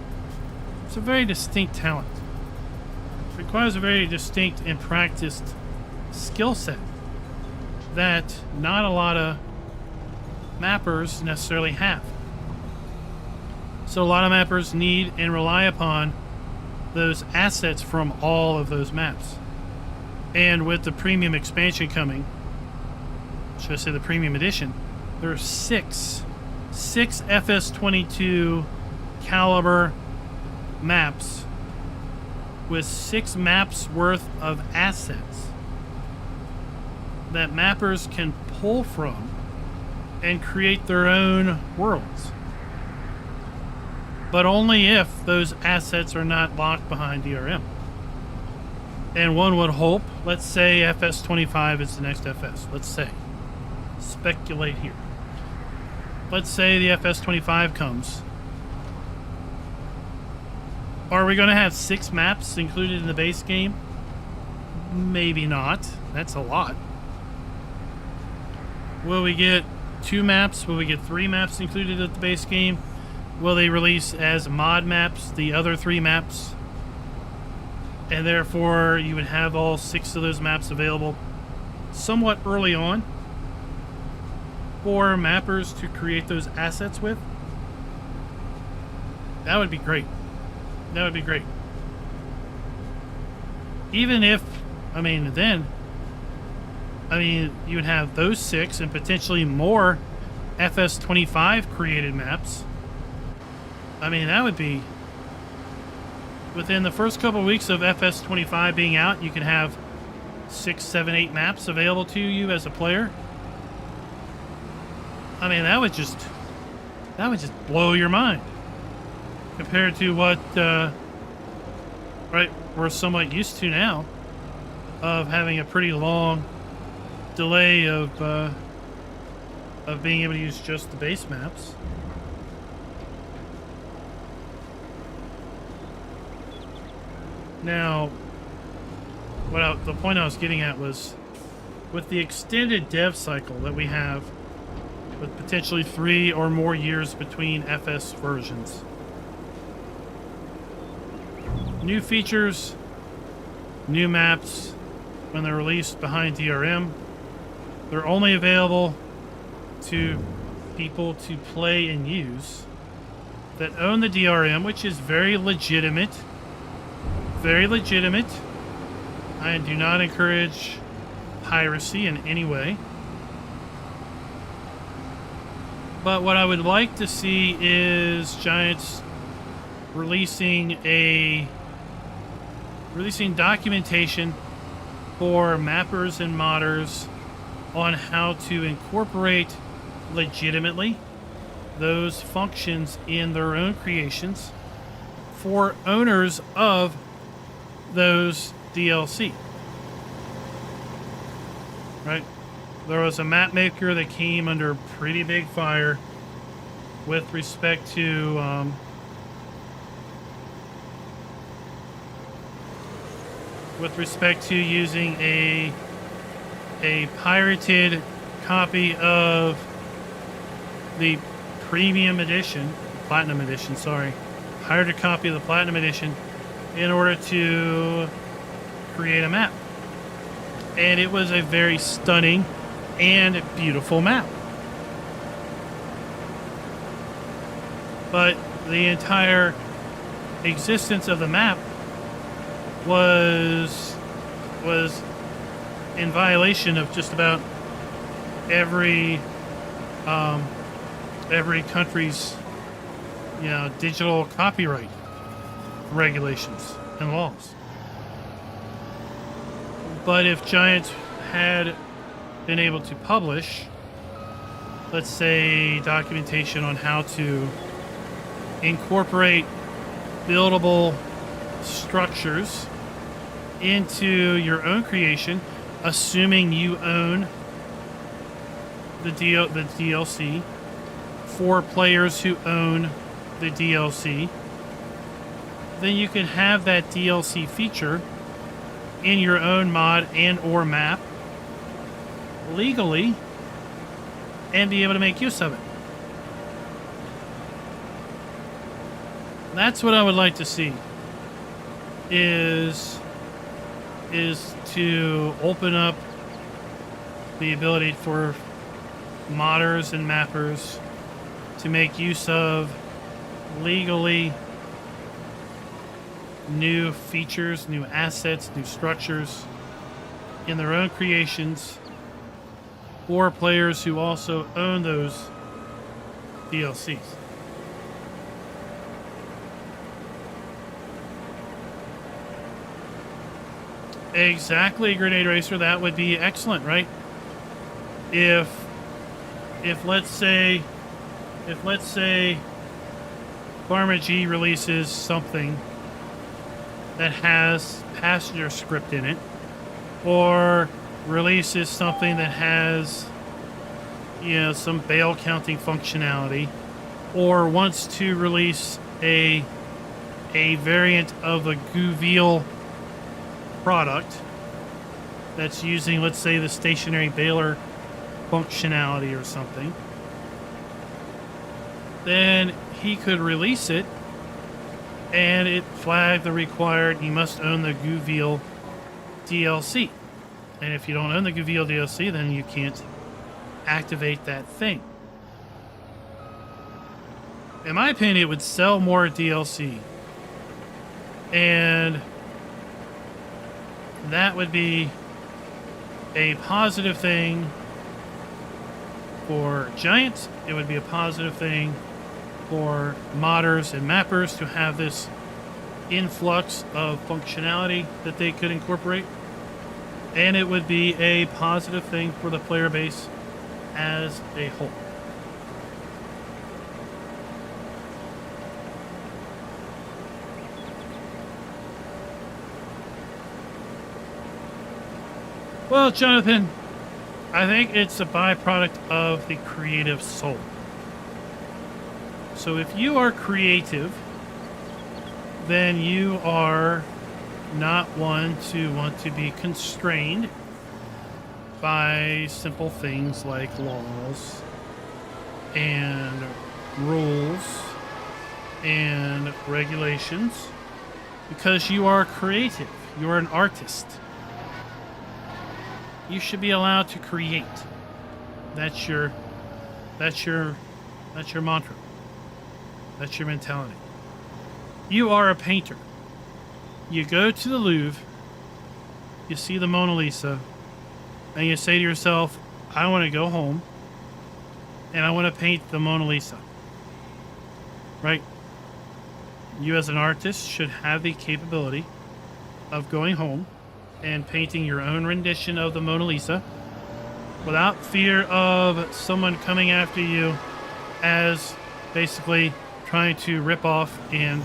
distinct talent. It requires a very distinct and practiced skill set that not a lot of mappers necessarily have. So a lot of mappers need and rely upon those assets from all of those maps. And with the premium expansion coming, should I say the premium edition, there are six FS22 caliber maps with 6 maps worth of assets that mappers can pull from and create their own worlds. But only if those assets are not locked behind DRM. And one would hope, let's say FS25 is the next FS. Let's say. Speculate here. Let's say the FS25 comes. Are we going to have 6 maps included in the base game? Maybe not. That's a lot. Will we get 2 maps? Will we get 3 maps included at the base game? Will they release as mod maps the other 3 maps? and therefore you would have all 6 of those maps available somewhat early on for mappers to create those assets with. That would be great. That would be great. Even if, then you would have those 6 and potentially more FS25 created maps. That would be, within the first couple of weeks of FS25 being out, you could have 6, 7, 8 maps available to you as a player. That would just blow your mind compared to what we're somewhat used to now, of having a pretty long delay of being able to use just the base maps. Now, the point I was getting at was, with the extended dev cycle that we have, with potentially 3 or more years between FS versions, new features, new maps, when they're released behind DRM, they're only available to people to play and use that own the DRM, which is very legitimate. Very legitimate. I do not encourage piracy in any way. But what I would like to see is Giants releasing documentation for mappers and modders on how to incorporate legitimately those functions in their own creations for owners of those DLC. Right? There was a map maker that came under pretty big fire with respect to using a pirated copy of the premium edition, platinum edition, sorry, pirated copy of the platinum edition in order to create a map. And it was a very stunning and beautiful map. But the entire existence of the map was in violation of just about every country's digital copyright regulations and laws. But if Giants had been able to publish, let's say, documentation on how to incorporate buildable structures into your own creation, assuming you own the DLC, for players who own the DLC, then you can have that DLC feature in your own mod and or map legally and be able to make use of it. That's what I would like to see, is to open up the ability for modders and mappers to make use of legally new features, new assets, new structures in their own creations, or players who also own those DLCs. Exactly, Grenade Racer. That would be excellent, right? If let's say Pharma G releases something that has passenger script in it, or releases something that has some bale counting functionality, or wants to release a variant of a Gouville product that's using, let's say, the stationary baler functionality or something, then he could release it and it flagged the required, you must own the Guville DLC. And if you don't own the Guville DLC, then you can't activate that thing. In my opinion, it would sell more DLC. And that would be a positive thing for Giants. It would be a positive thing for modders and mappers to have this influx of functionality that they could incorporate. And it would be a positive thing for the player base as a whole. Well, Jonathan, I think it's a byproduct of the creative soul. So if you are creative, then you are not one to want to be constrained by simple things like laws and rules and regulations, because you are creative. You are an artist. You should be allowed to create. That's your mantra. That's your mentality. You are a painter. You go to the Louvre, you see the Mona Lisa, and you say to yourself, I want to go home and I want to paint the Mona Lisa. Right? You as an artist should have the capability of going home and painting your own rendition of the Mona Lisa without fear of someone coming after you as basically trying to rip off and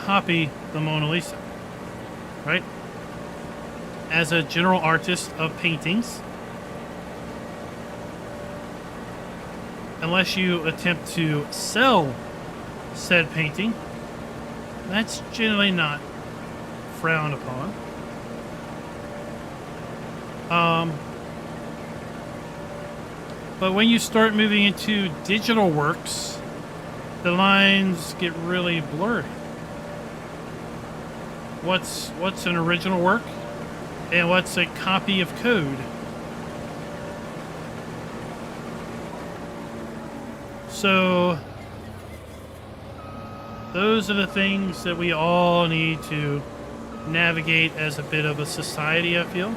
copy the Mona Lisa, right? As a general artist of paintings, unless you attempt to sell said painting, that's generally not frowned upon. But when you start moving into digital works, the lines get really blurry. What's an original work and what's a copy of code? So those are the things that we all need to navigate as a bit of a society, I feel.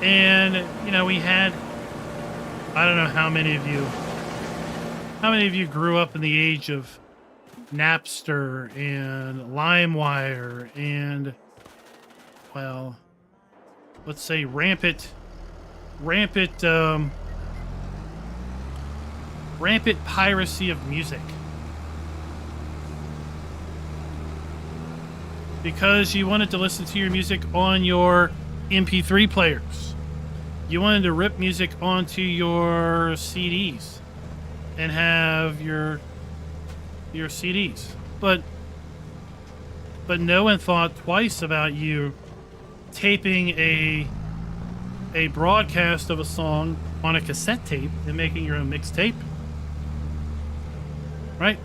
And, you know, we had, I don't know how many of you grew up in the age of Napster and LimeWire and, well, let's say rampant piracy of music. Because you wanted to listen to your music on your MP3 players. You wanted to rip music onto your CDs and have your CDs. But no one thought twice about you taping a broadcast of a song on a cassette tape and making your own mixtape. Right?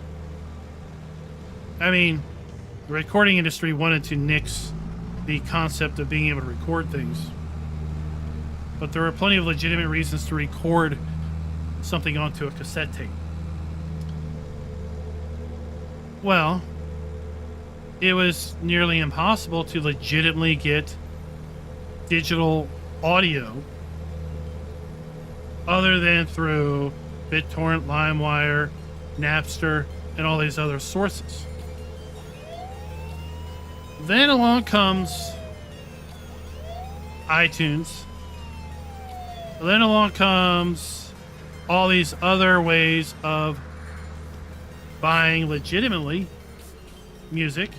I mean, the recording industry wanted to nix the concept of being able to record things. But there are plenty of legitimate reasons to record something onto a cassette tape. Well, it was nearly impossible to legitimately get digital audio other than through BitTorrent, LimeWire, Napster, and all these other sources. Then along comes iTunes. Then along comes all these other ways of buying legitimately music.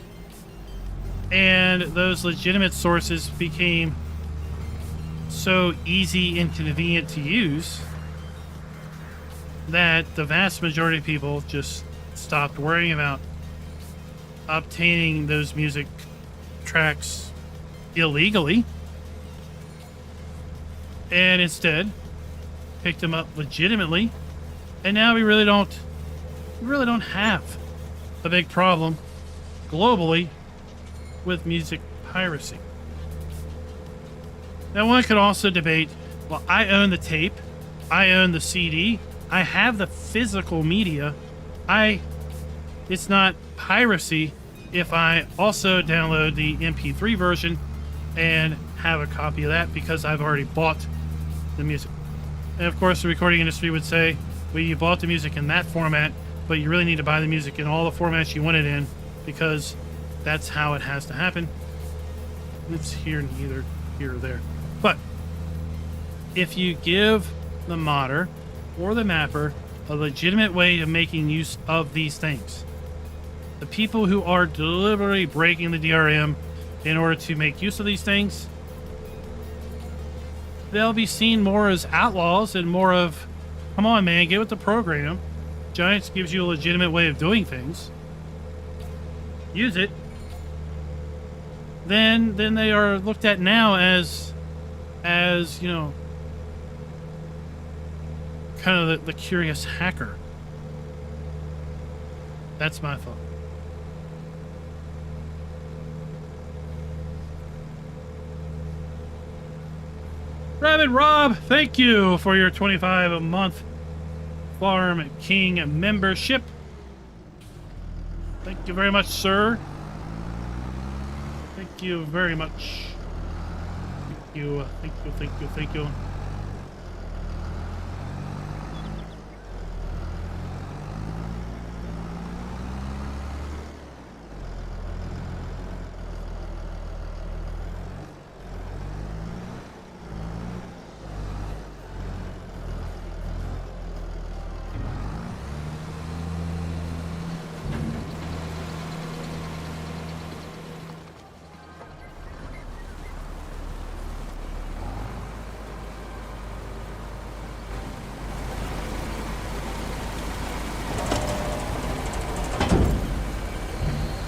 And those legitimate sources became so easy and convenient to use that the vast majority of people just stopped worrying about obtaining those music tracks illegally and instead picked them up legitimately. And now we really don't we really don't have a big problem globally with music piracy. Now, one could also debate, well, I own the tape, I own the CD, I have the physical media. It's not piracy if I also download the MP3 version and have a copy of that because I've already bought the music. And of course, the recording industry would say, well, you bought the music in that format, but you really need to buy the music in all the formats you want it in because that's how it has to happen. It's here, neither here or there. But if you give the modder or the mapper a legitimate way of making use of these things, the people who are deliberately breaking the DRM in order to make use of these things, they'll be seen more as outlaws and more of, come on, man, get with the program. Giants gives you a legitimate way of doing things. Use it. Then they are looked at now as you know, kind of the curious hacker. That's my thought. Rabbit Rob, thank you for your 25 a month Farm King membership. Thank you very much, sir. Thank you very much. Thank you, thank you, thank you, thank you.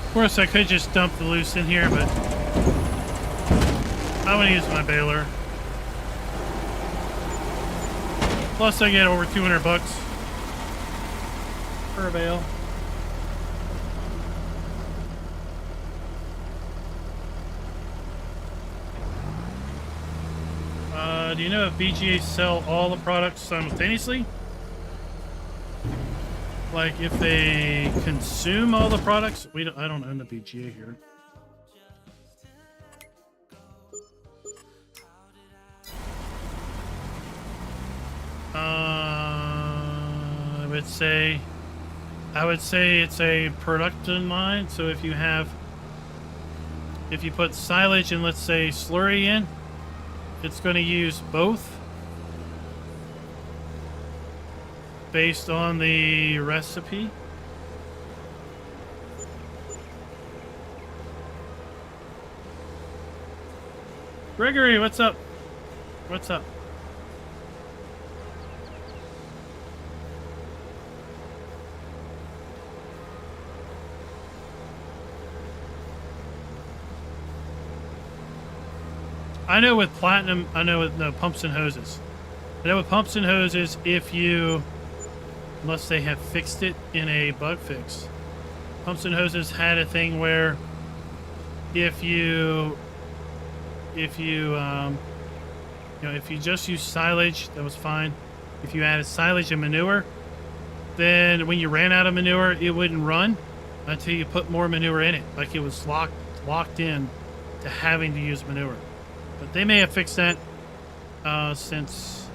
Of course, I could just dump the loose in here, but I want to use my baler. Plus, I get over 200 bucks per bale. Do you know if VGA sell all the products simultaneously? Like, if they consume all the products, I don't own the BGA here. I would say it's a production line. So if you put silage and let's say slurry in, it's going to use both. Based on the recipe. Gregory, what's up? What's up? I know with platinum, I know with pumps and hoses. I know with pumps and hoses, unless they have fixed it in a bug fix. Pumps and hoses had a thing where if you just use silage, that was fine. If you added silage and manure, then when you ran out of manure, it wouldn't run until you put more manure in it. Like it was locked in to having to use manure. But they may have fixed that since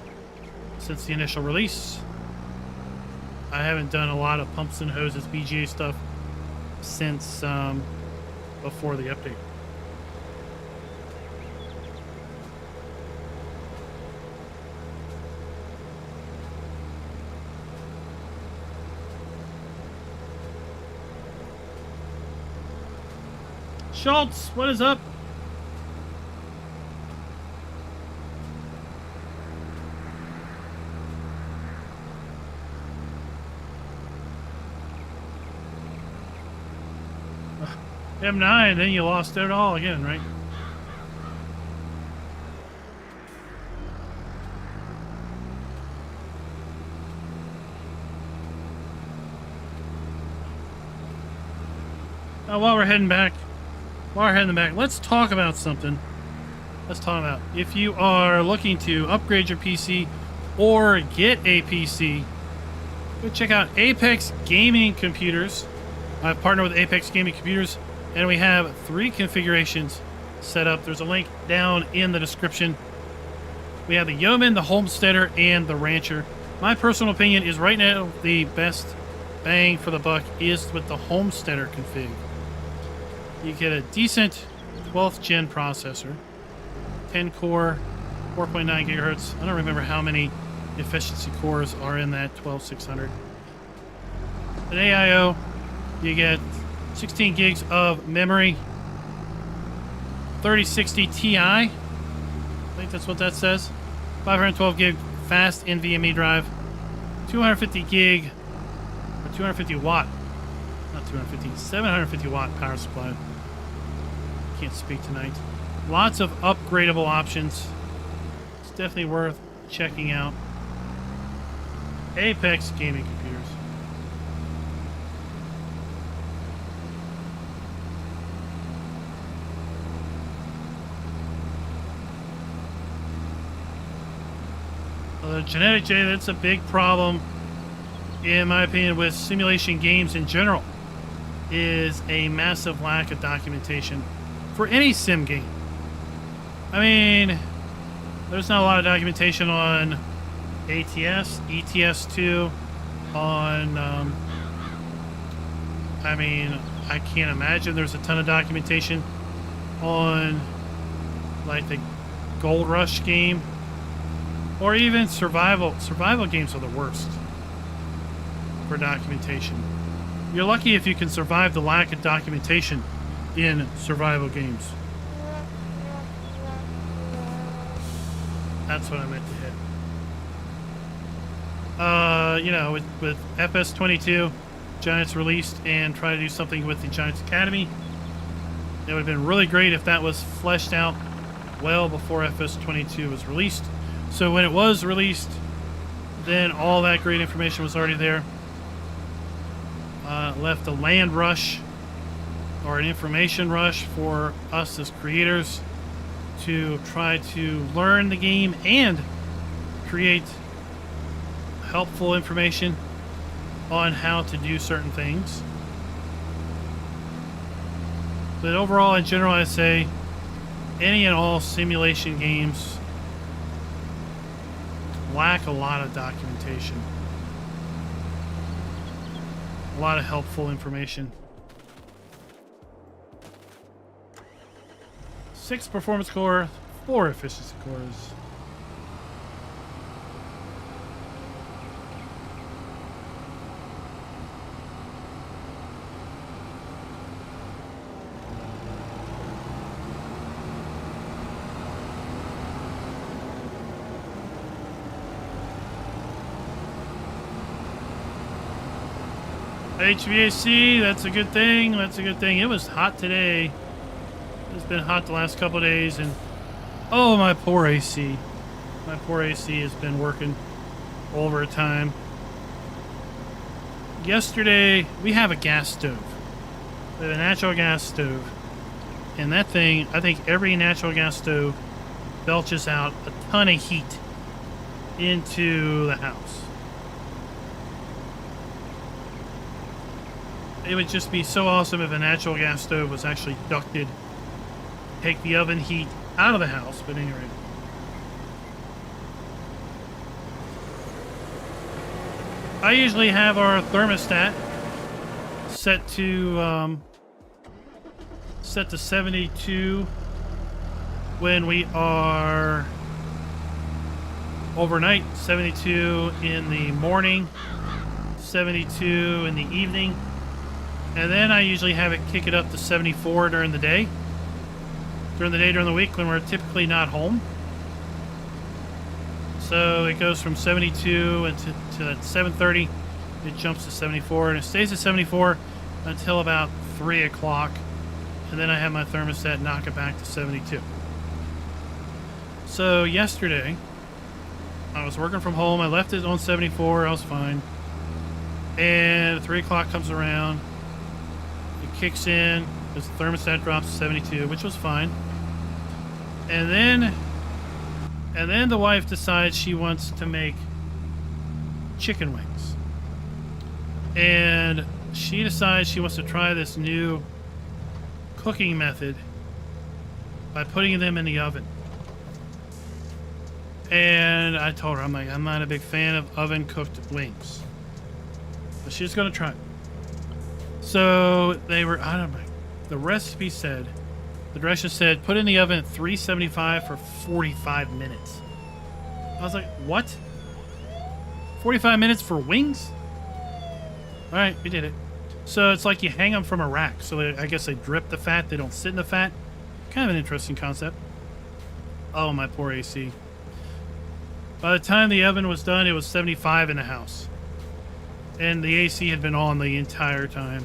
the initial release. I haven't done a lot of pumps and hoses BGA stuff since before the update. Schultz, what is up? M9, then you lost it all again, right? While we're heading back, let's talk about something. Let's talk about if you are looking to upgrade your PC or get a PC, go check out Apex Gaming Computers. I've partnered with Apex Gaming Computers, and we have 3 configurations set up. There's a link down in the description. We have the Yeoman, the Homesteader, and the Rancher. My personal opinion is right now the best bang for the buck is with the Homesteader config. You get a decent 12th gen processor, 10 core, 4.9 gigahertz. I don't remember how many efficiency cores are in that 12600. An AIO, you get 16 gigs of memory, 3060 Ti. I think that's what that says. 512 gig fast NVMe drive, 250 gig, or 250 watt, not 250, 750 watt power supply. Can't speak tonight. Lots of upgradable options. It's definitely worth checking out. Apex Gaming Computers. The genetic J, that's a big problem, in my opinion, with simulation games in general, is a massive lack of documentation for any sim game. I mean, there's not a lot of documentation on ATS, ETS2, on, I mean, I can't imagine there's a ton of documentation on, like, the Gold Rush game, or even survival. Survival games are the worst for documentation. You're lucky if you can survive the lack of documentation in survival games. That's what I meant to hit. You know, with FS22, Giants released and try to do something with the Giants Academy. It would have been really great if that was fleshed out well before FS22 was released. So when it was released, then all that great information was already there. Left a land rush or an information rush for us as creators to try to learn the game and create helpful information on how to do certain things. But overall, in general, I say any and all simulation games lack a lot of documentation, a lot of helpful information. 6 performance core, 4 efficiency cores. HVAC, that's a good thing. That's a good thing. It was hot today. It's been hot the last couple of days, and oh, my poor AC. My poor AC has been working overtime. Yesterday, we have a gas stove. We have a natural gas stove. And that thing, I think every natural gas stove belches out a ton of heat into the house. It would just be so awesome if a natural gas stove was actually ducted, take the oven heat out of the house. But anyway, I usually have our thermostat set to 72 when we are overnight, 72 in the morning, 72 in the evening. And then I usually have it kick it up to 74 during the day. During the week when we're typically not home. So it goes from 72 and to at 7:30, it jumps to 74, and it stays at 74 until about 3 o'clock. And then I have my thermostat knock it back to 72. So yesterday, I was working from home. I left it on 74. I was fine. And 3 o'clock comes around. It kicks in as the thermostat drops to 72, which was fine. And then the wife decides she wants to make chicken wings. And she decides she wants to try this new cooking method by putting them in the oven. And I told her, I'm like, I'm not a big fan of oven-cooked wings. But she's going to try it. So they were, I don't know, the recipe said, the directions said, put in the oven at 375 for 45 minutes. I was like, what? 45 minutes for wings? All right, we did it. So it's like you hang them from a rack. So I guess they drip the fat. They don't sit in the fat. Kind of an interesting concept. Oh, my poor AC. By the time the oven was done, it was 75 in the house. And the AC had been on the entire time.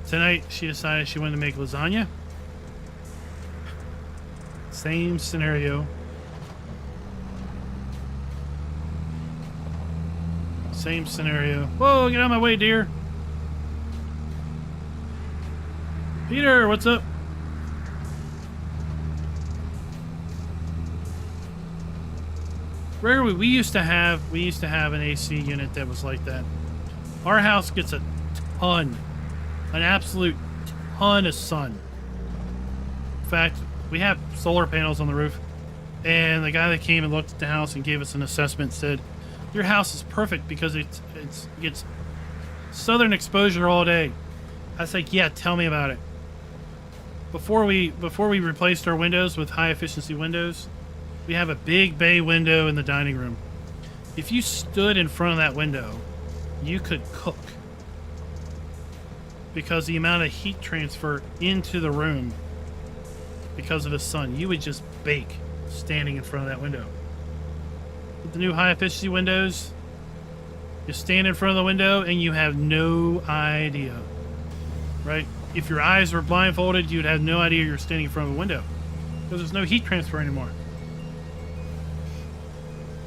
Tonight, she decided she wanted to make lasagna. Same scenario. Same scenario. Whoa, get out of my way, dear. Peter, what's up? Rarely, we used to have an AC unit that was like that. Our house gets a ton, an absolute ton of sun. In fact, we have solar panels on the roof, and the guy that came and looked at the house and gave us an assessment said, your house is perfect because it gets southern exposure all day. I was like, yeah, tell me about it. Before we replaced our windows with high efficiency windows, we have a big bay window in the dining room. If you stood in front of that window, you could cook. Because the amount of heat transfer into the room because of the sun, you would just bake standing in front of that window. With the new high efficiency windows, you stand in front of the window and you have no idea, right? If your eyes were blindfolded, you'd have no idea you're standing in front of a window because there's no heat transfer anymore.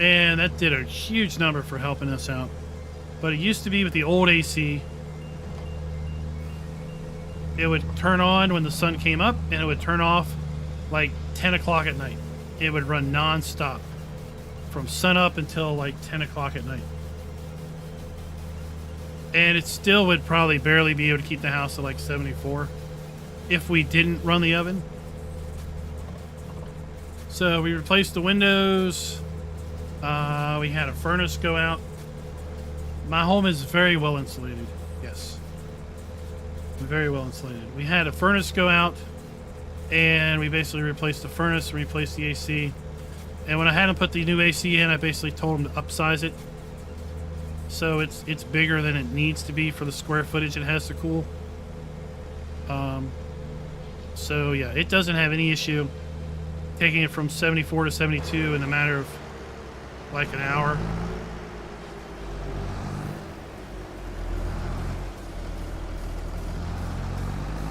And that did a huge number for helping us out. But it used to be with the old AC, it would turn on when the sun came up and it would turn off like 10 o'clock at night. It would run non-stop from sun up until like 10 o'clock at night. And it still would probably barely be able to keep the house at like 74 if we didn't run the oven. So we replaced the windows. We had a furnace go out. My home is very well insulated. Yes. Very well insulated. We had a furnace go out, and we basically replaced the furnace, replaced the AC. And when I had him put the new AC in, I basically told him to upsize it. So it's bigger than it needs to be for the square footage it has to cool. So yeah, it doesn't have any issue taking it from 74 to 72 in a matter of like an hour.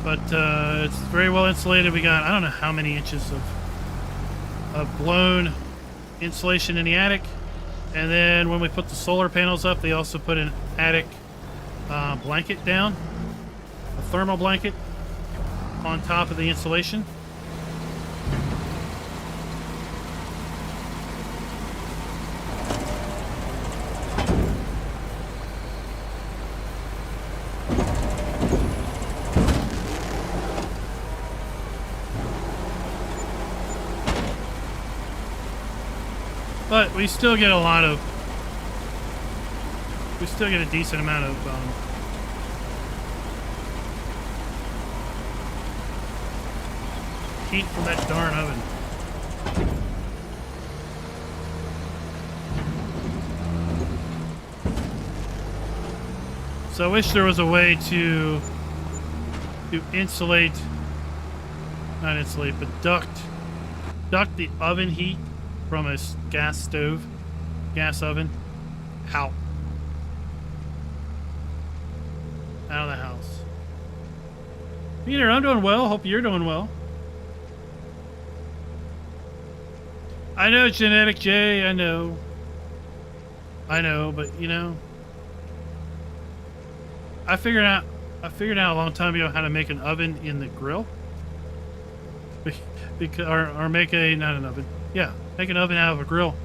But it's very well insulated. We got, I don't know how many inches of blown insulation in the attic. And then when we put the solar panels up, they also put an attic blanket down, a thermal blanket on top of the insulation. But we still get a decent amount of heat from that darn oven. So I wish there was a way to insulate, not insulate, but duct the oven heat from a gas oven, out of the house. Peter, I'm doing well. Hope you're doing well. I know, Genetic J, I know, but you know, I figured out a long time ago how to make an oven in the grill. Because or make a not an oven. Yeah, make an oven out of a grill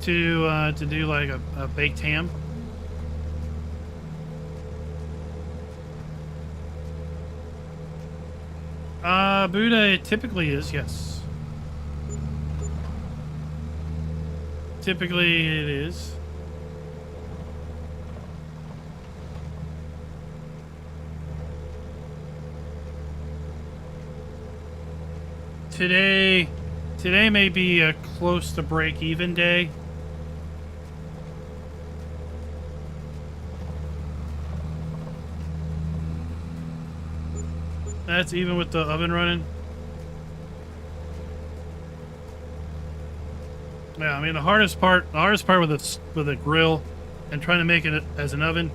to do like a baked ham. Buddha it typically is, yes. Typically it is. Today may be a close to break-even day. That's even with the oven running. Yeah, I mean the hardest part with a grill and trying to make it as an oven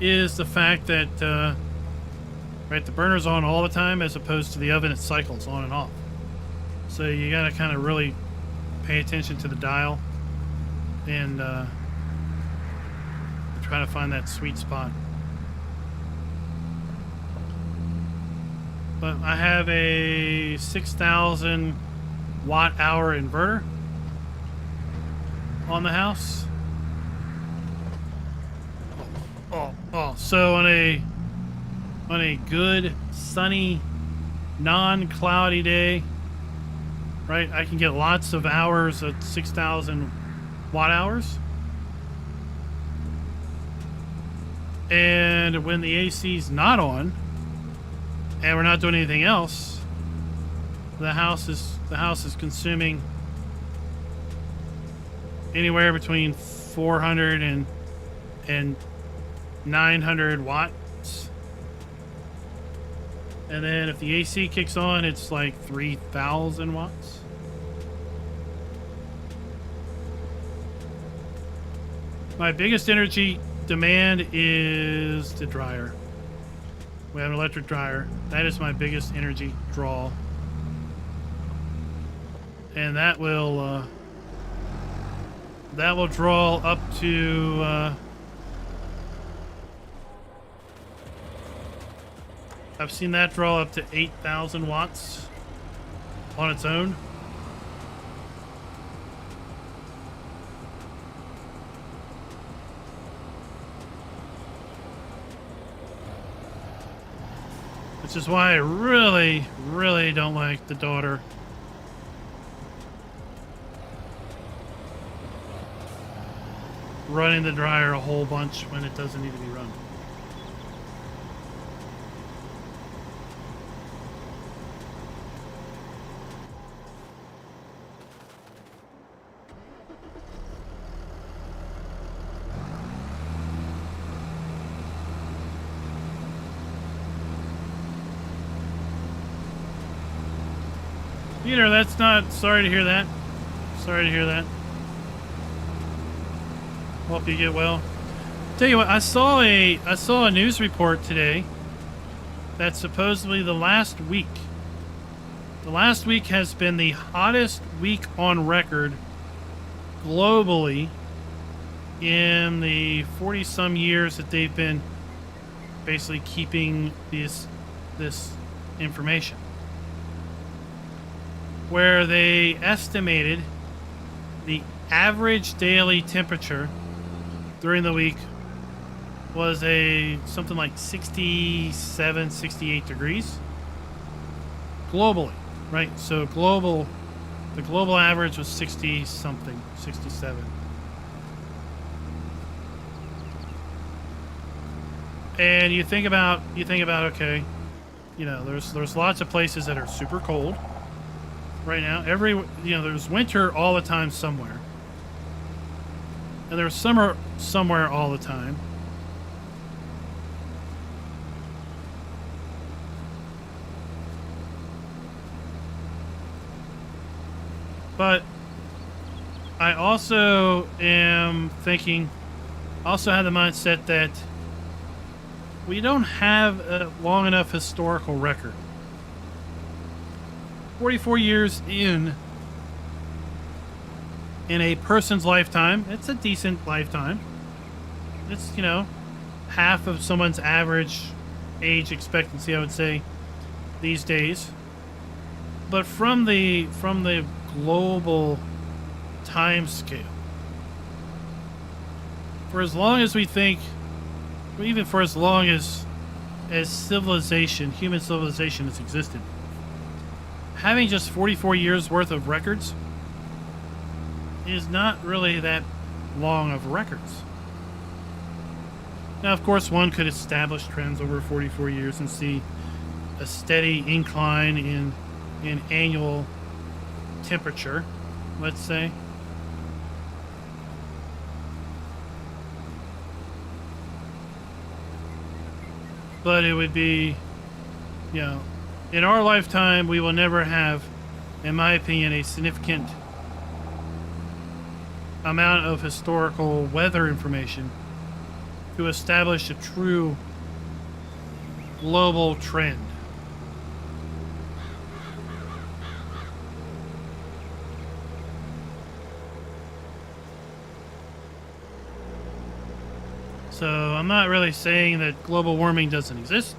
is the fact that right, the burner's on all the time as opposed to the oven, it cycles on and off. So you gotta kind of really pay attention to the dial and try to find that sweet spot. But I have a 6,000 watt-hour inverter on the house. So on a good, sunny, non-cloudy day, right, I can get lots of hours at 6,000 watt-hours. And when the AC's not on, and we're not doing anything else, the house is consuming anywhere between 400 and 900 watts. And then if the AC kicks on, it's like 3,000 watts. My biggest energy demand is the dryer. We have an electric dryer. That is my biggest energy draw. And that will draw up to I've seen that draw up to 8,000 watts on its own. Which is why I really, really don't like the daughter. Running the dryer a whole bunch when it doesn't need to be run. Peter, that's not... Sorry to hear that. Sorry to hear that. Hope you get well. Tell you what, I saw a news report today that supposedly the last week has been the hottest week on record globally in the 40-some years that they've been basically keeping this information. Where they estimated the average daily temperature during the week was something like 67, 68 degrees globally, right? So the global average was 60 something, 67. And you think about okay, you know, there's lots of places that are super cold right now. There's winter all the time somewhere. And there's summer somewhere all the time. But I also am thinking, also have the mindset that we don't have a long enough historical record. 44 years in a person's lifetime, it's a decent lifetime. It's, half of someone's average age expectancy, I would say, these days. But from the global time scale, for as long as we think, or even for as long as civilization, human civilization has existed, having just 44 years worth of records is not really that long of records. Now, of course, one could establish trends over 44 years and see a steady incline in annual temperature, let's say. But it would be, you know, in our lifetime, we will never have, in my opinion, a significant amount of historical weather information to establish a true global trend. So I'm not really saying that global warming doesn't exist.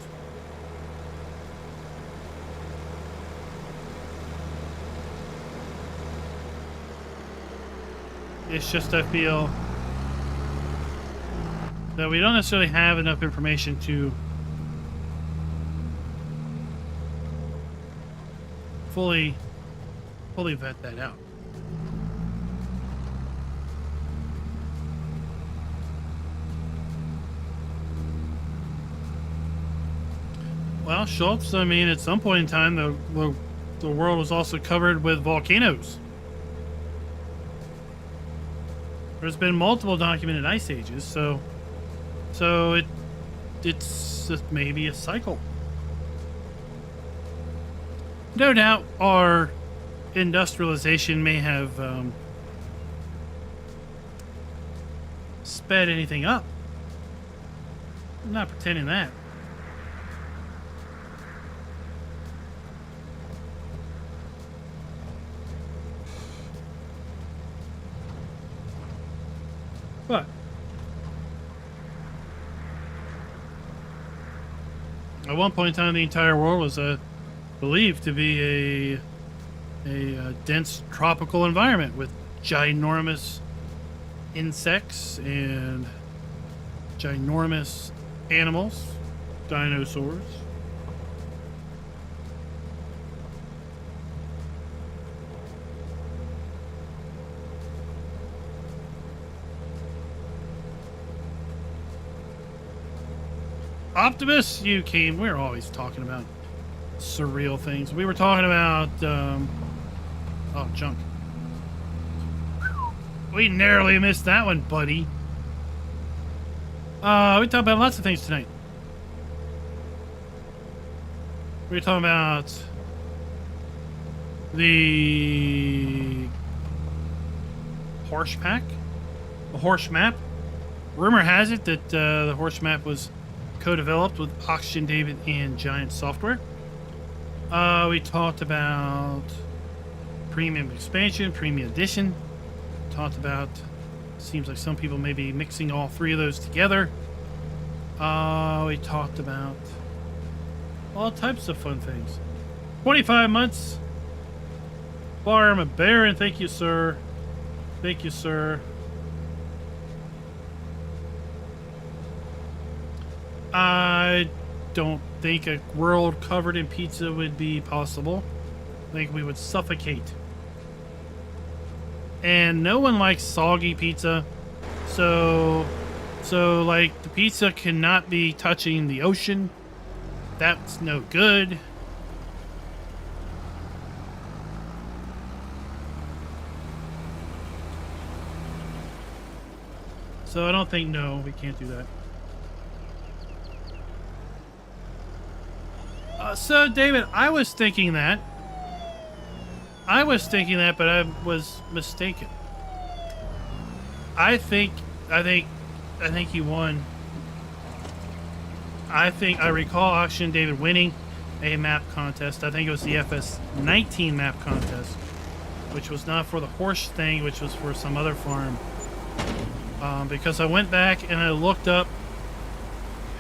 It's just I feel that we don't necessarily have enough information to fully vet that out. Well, Schultz, I mean, at some point in time, the world was also covered with volcanoes. There's been multiple documented ice ages, so it's just maybe a cycle. No doubt our industrialization may have sped anything up. I'm not pretending that. But at one point in time, the entire world was believed to be a dense tropical environment with ginormous insects and ginormous animals, dinosaurs. Optimus, you came. We're always talking about surreal things. We were talking about oh, junk. We narrowly missed that one, buddy. We talked about lots of things tonight. We were talking about the horse pack, the horse map. Rumor has it that the horse map was co-developed with Oxygen David and Giant Software. We talked about premium expansion, premium edition. Talked about, seems like some people may be mixing all three of those together. We talked about all types of fun things. 25 months. Farm a Baron, thank you, sir. Thank you, sir. I don't think a world covered in pizza would be possible. I think we would suffocate. And no one likes soggy pizza. So like the pizza cannot be touching the ocean. That's no good. So I don't think, no, we can't do that. So, David, I was thinking that, but I was mistaken. I think he won. I recall Oxygen David winning a map contest. I think it was the FS19 map contest, which was not for the horse thing, which was for some other farm. Because I went back and I looked up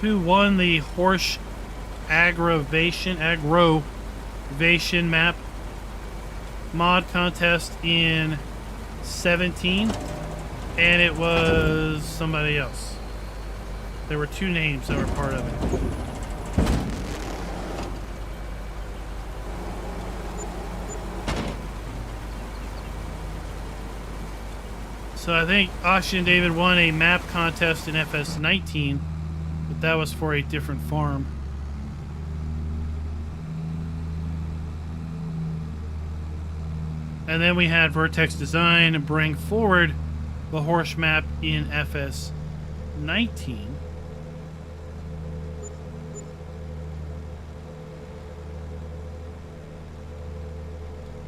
who won the horse aggravation map mod contest in 17, and it was somebody else. There were two names that were part of it. So I think Austin David won a map contest in FS19, but that was for a different farm. And then we had Vertex Design bring forward the horse map in FS19.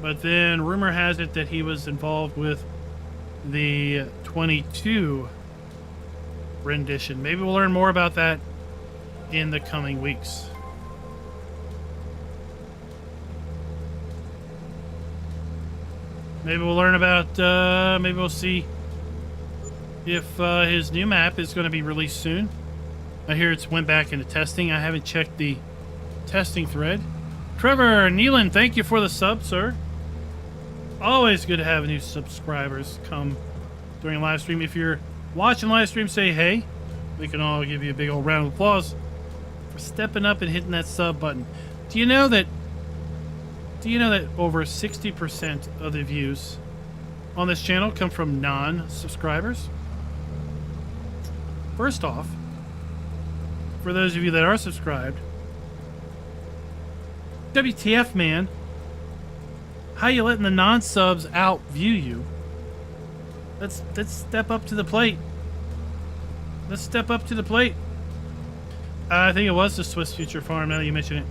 But then rumor has it that he was involved with the 22 rendition. Maybe we'll learn more about that in the coming weeks. Maybe we'll learn about, maybe we'll see if his new map is going to be released soon. I hear it's went back into testing. I haven't checked the testing thread. Trevor Nealon, thank you for the sub, sir. Always good to have new subscribers come during live stream. If you're watching live stream, say hey. We can all give you a big old round of applause for stepping up and hitting that sub button. Do you know that over 60% of the views on this channel come from non-subscribers? First off, for those of you that are subscribed, WTF, man. How you letting the non-subs out-view you? Let's step up to the plate. Let's step up to the plate. I think it was the Swiss Future Farm, now that you mention it.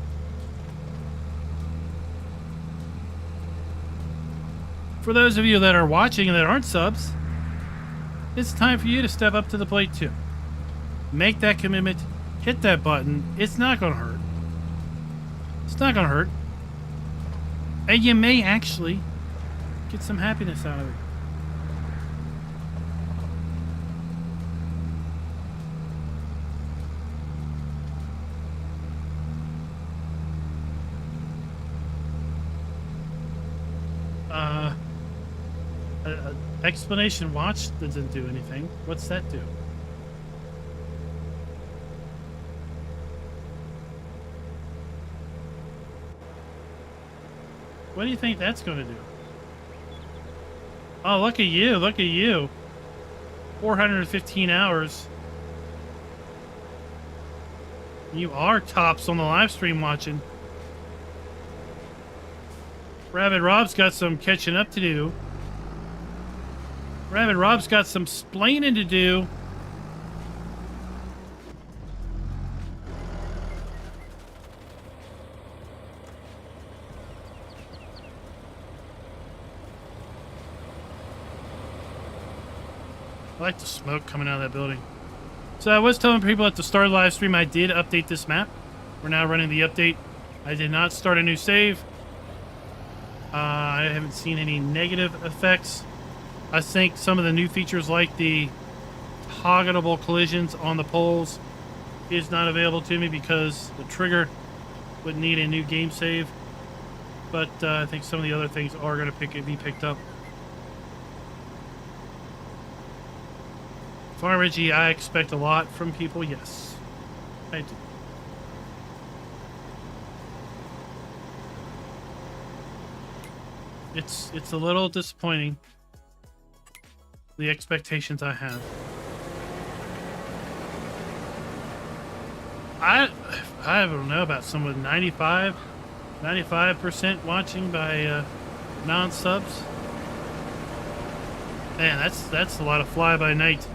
For those of you that are watching and that aren't subs, it's time for you to step up to the plate too. Make that commitment. Hit that button. It's not going to hurt. It's not going to hurt. And you may actually get some happiness out of it. Explanation watch doesn't do anything. What's that do? What do you think that's going to do? Oh, look at you. Look at you. 415 hours. You are tops on the live stream watching. Rabbit Rob's got some catching up to do. Rabbit Rob's got some splaining to do. I like the smoke coming out of that building. So I was telling people at the start of the live stream I did update this map. We're now running the update. I did not start a new save. I haven't seen any negative effects. I think some of the new features like the toggle collisions on the poles is not available to me because the trigger would need a new game save. But I think some of the other things are going to be picked up. Farm Reggie, I expect a lot from people. Yes, I do. It's a little disappointing, the expectations I have. I don't know about someone with 95% watching by non-subs. Man, that's a lot of fly-by-night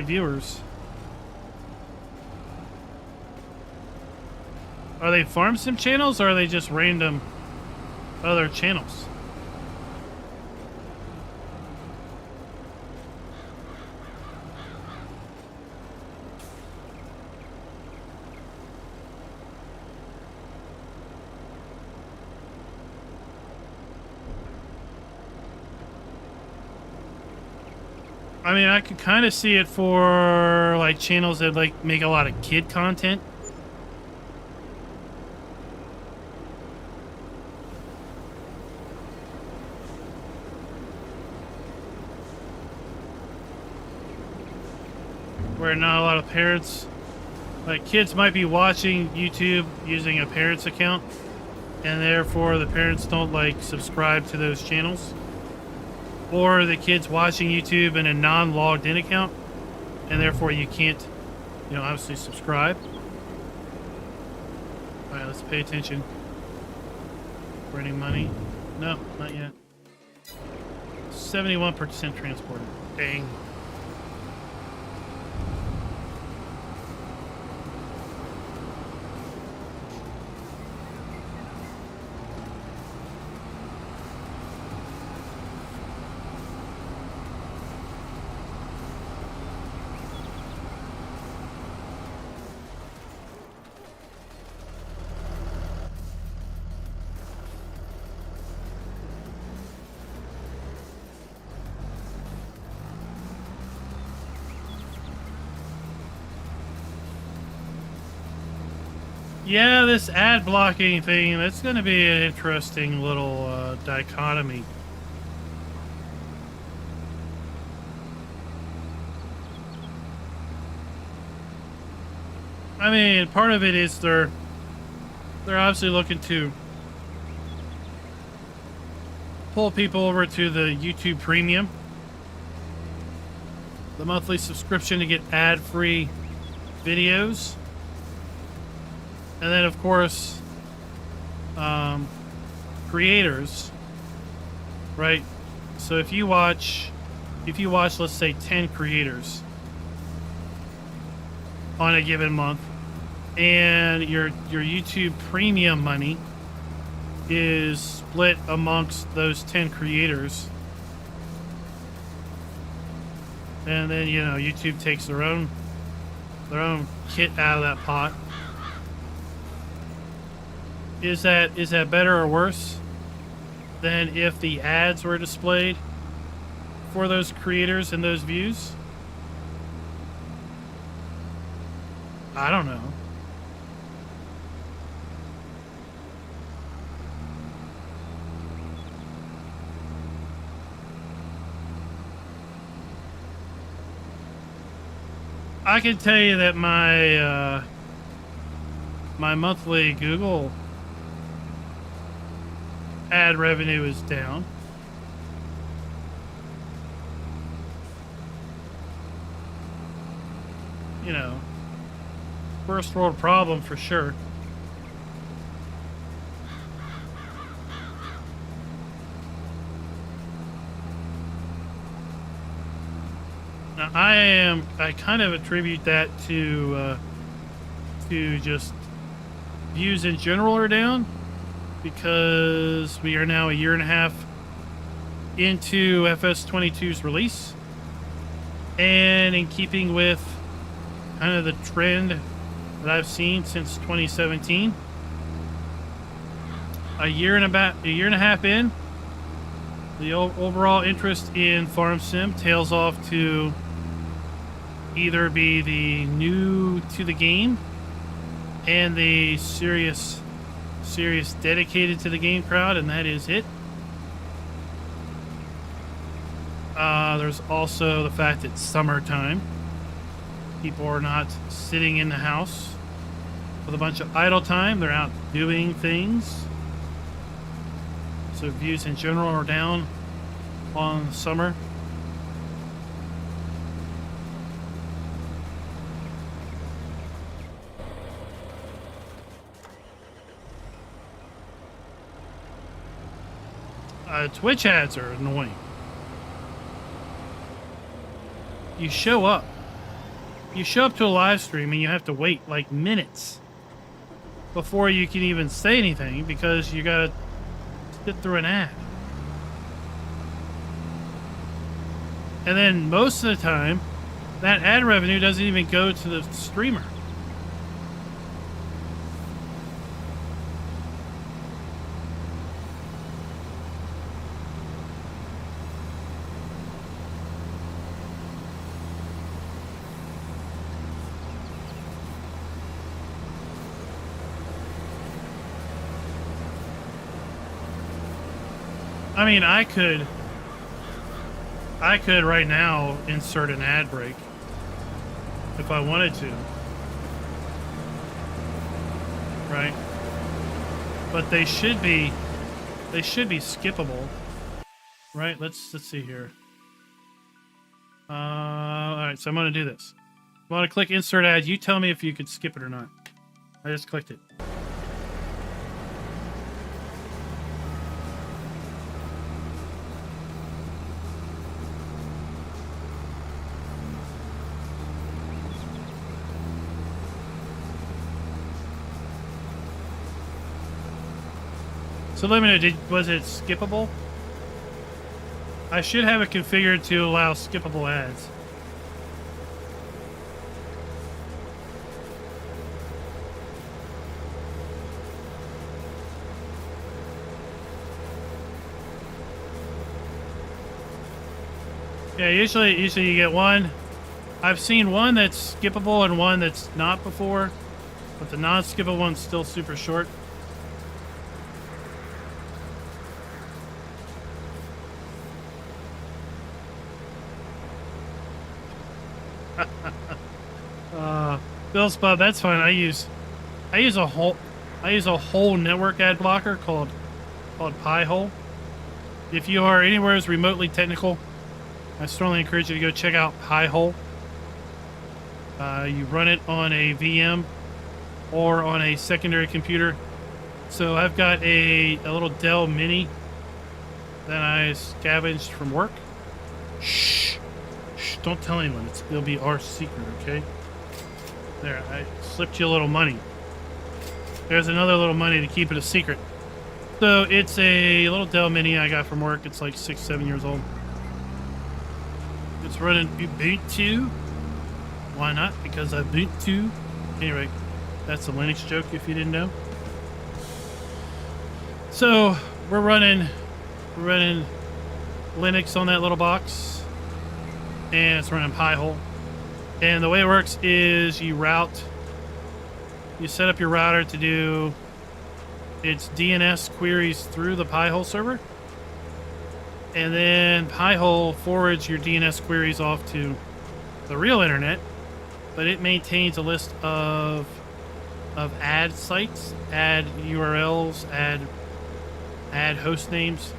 viewers. Are they farm sim channels or are they just random other channels? I mean, I could kind of see it for like channels that like make a lot of kid content. Where not a lot of parents, like kids might be watching YouTube using a parent's account, and therefore the parents don't like subscribe to those channels. Or the kids watching YouTube in a non-logged in account, and therefore you can't, you know, obviously subscribe. All right, let's pay attention. For any money? No, not yet. 71% transported. Dang. Yeah, this ad blocking thing, that's going to be an interesting little dichotomy. I mean, part of it is they're obviously looking to pull people over to the YouTube Premium, the monthly subscription to get ad-free videos. And then, of course, creators, right? So if you watch, let's say 10 creators on a given month, and your YouTube Premium money is split amongst those 10 creators, and then, you know, YouTube takes their own kit out of that pot. Is that better or worse than if the ads were displayed for those creators and those views? I don't know. I can tell you that my my monthly Google ad revenue is down. You know, first world problem for sure. Now I kind of attribute that to just views in general are down, because we are now a year and a half into FS22's release, and in keeping with kind of the trend that I've seen since 2017, a year and a half in, the overall interest in Farm Sim tails off to either be the new to the game and the serious dedicated to the game crowd, and that is it. There's also the fact that summertime, people are not sitting in the house with a bunch of idle time. They're out doing things. So views in general are down on summer. Twitch ads are annoying. You show up to a live stream and you have to wait like minutes before you can even say anything, because you gotta sit through an ad. And then most of the time, that ad revenue doesn't even go to the streamer. I mean, I could right now insert an ad break if I wanted to, right? But they should be skippable, right? Let's see here. All right, so I'm gonna do this. I want to click insert ad. You tell me if you could skip it or not. I just clicked it. So let me know, was it skippable? I should have it configured to allow skippable ads. Yeah, usually you get one. I've seen one that's skippable and one that's not before, but the non-skippable one's still super short. Bill's Bob, that's fine. I use a whole network ad blocker called Pi-hole. If you are anywhere as remotely technical, I strongly encourage you to go check out Pi-hole. You run it on a VM or on a secondary computer. So I've got a little Dell Mini that I scavenged from work. Shh, don't tell anyone. It'll be our secret, okay? There, I slipped you a little money. There's another little money to keep it a secret. So it's a little Dell Mini I got from work. It's like 6-7 years old. It's running Ubuntu. Why not? Because Ubuntu. Anyway, that's a Linux joke if you didn't know. So we're running Linux on that little box, and it's running Pi-hole. And the way it works is you set up your router to do its DNS queries through the Pi-hole server. And then Pi-hole forwards your DNS queries off to the real internet, but it maintains a list of ad sites, ad URLs, ad host names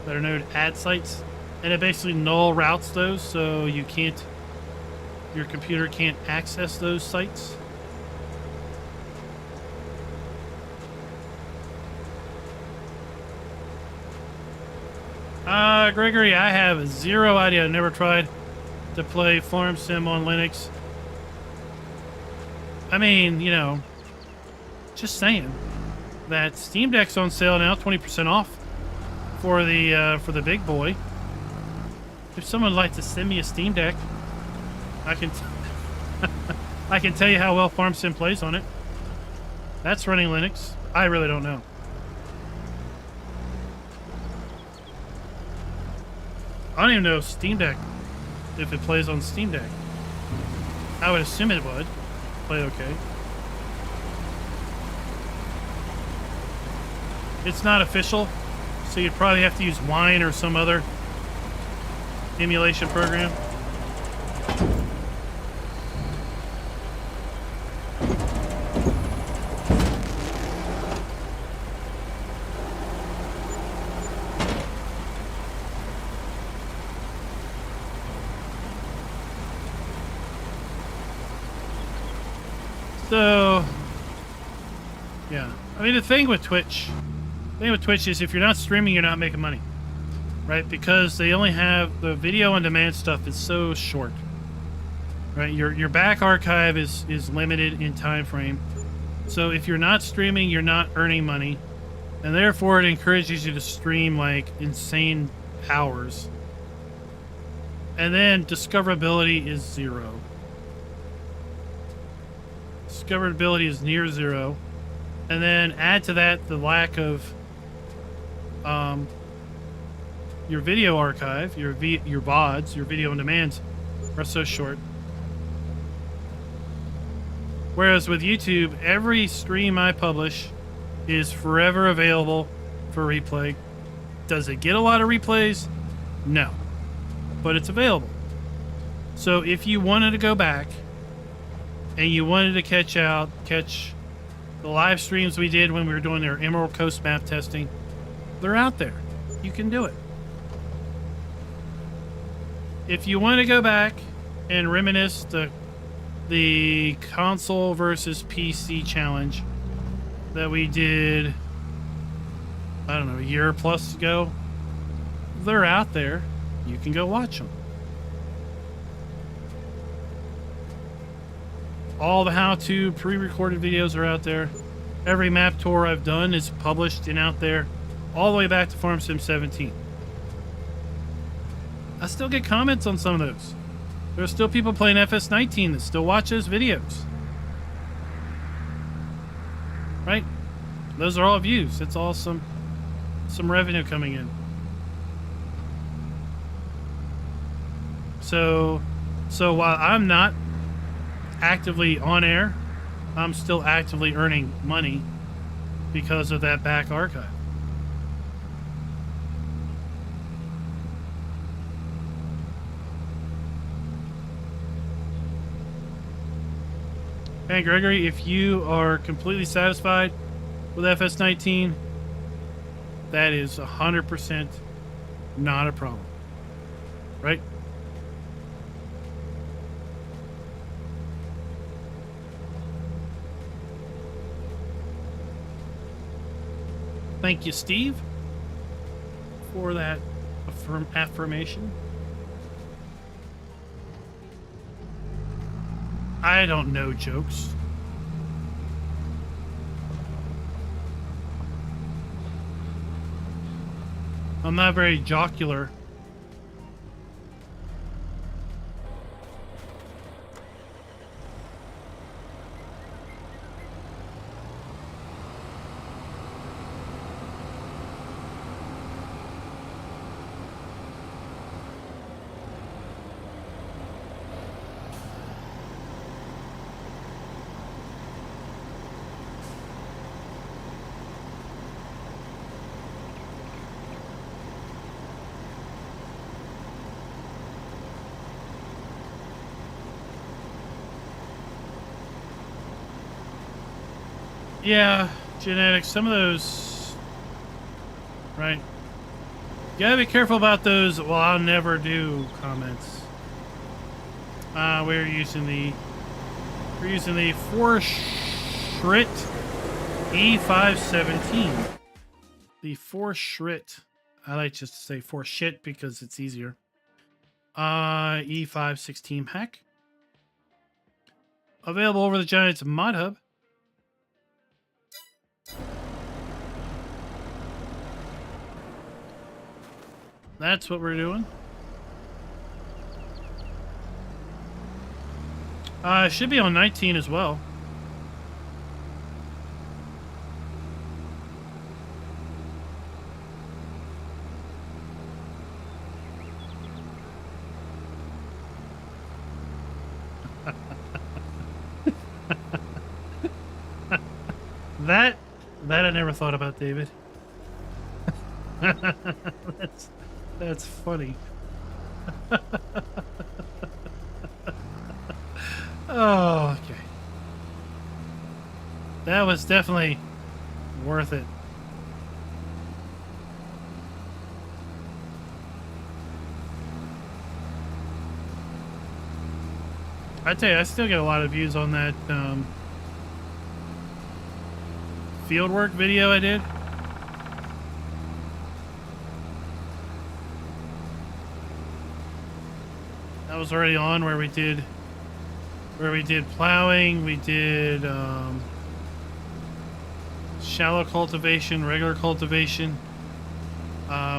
that are known ad sites. And it basically null routes those, so your computer can't access those sites. Gregory, I have zero idea. I've never tried to play Farm Sim on Linux. I mean, you know, just saying that Steam Deck's on sale now, 20% off for the big boy. If someone would like to send me a Steam Deck, I can I can tell you how well Farm Sim plays on it. That's running Linux. I really don't know. I don't even know Steam Deck if it plays on Steam Deck. I would assume it would play okay. It's not official, so you'd probably have to use Wine or some other emulation program. So, yeah. I mean, the thing with Twitch is if you're not streaming, you're not making money, right? Because they only have the video on demand stuff is so short, right? Your back archive is limited in time frame. So if you're not streaming, you're not earning money, and therefore it encourages you to stream like insane hours. And then discoverability is zero. Discoverability is near zero. And then add to that the lack of your video archive, your VODs, your video on demands are so short. Whereas with YouTube, every stream I publish is forever available for replay. Does it get a lot of replays? No. But it's available. So if you wanted to go back and you wanted to catch the live streams we did when we were doing their Emerald Coast map testing, they're out there. You can do it. If you want to go back and reminisce the console versus PC challenge that we did, I don't know, a year plus ago, they're out there. You can go watch them. All the how-to pre-recorded videos are out there. Every map tour I've done is published and out there, all the way back to Farm Sim 17. I still get comments on some of those. There's still people playing FS19 that still watch those videos. Right? Those are all views. It's all some revenue coming in. So while I'm not actively on air, I'm still actively earning money because of that back archive. And Gregory, if you are completely satisfied with FS19, that is 100% not a problem. Right? Thank you, Steve, for that affirmation. I don't know jokes. I'm not very jocular. Yeah, genetics, some of those, right? You gotta be careful about those, well, I'll never do comments. We're using the Forschritt E517. The Forschritt, I like just to say Forschritt because it's easier. E516 pack. Available over the Giants Mod Hub. That's what we're doing. It should be on 19 as well. That I never thought about, David. That's funny. Oh, okay. That was definitely worth it. I tell you, I still get a lot of views on that fieldwork video I did. That was already on where we did plowing, we did shallow cultivation, regular cultivation.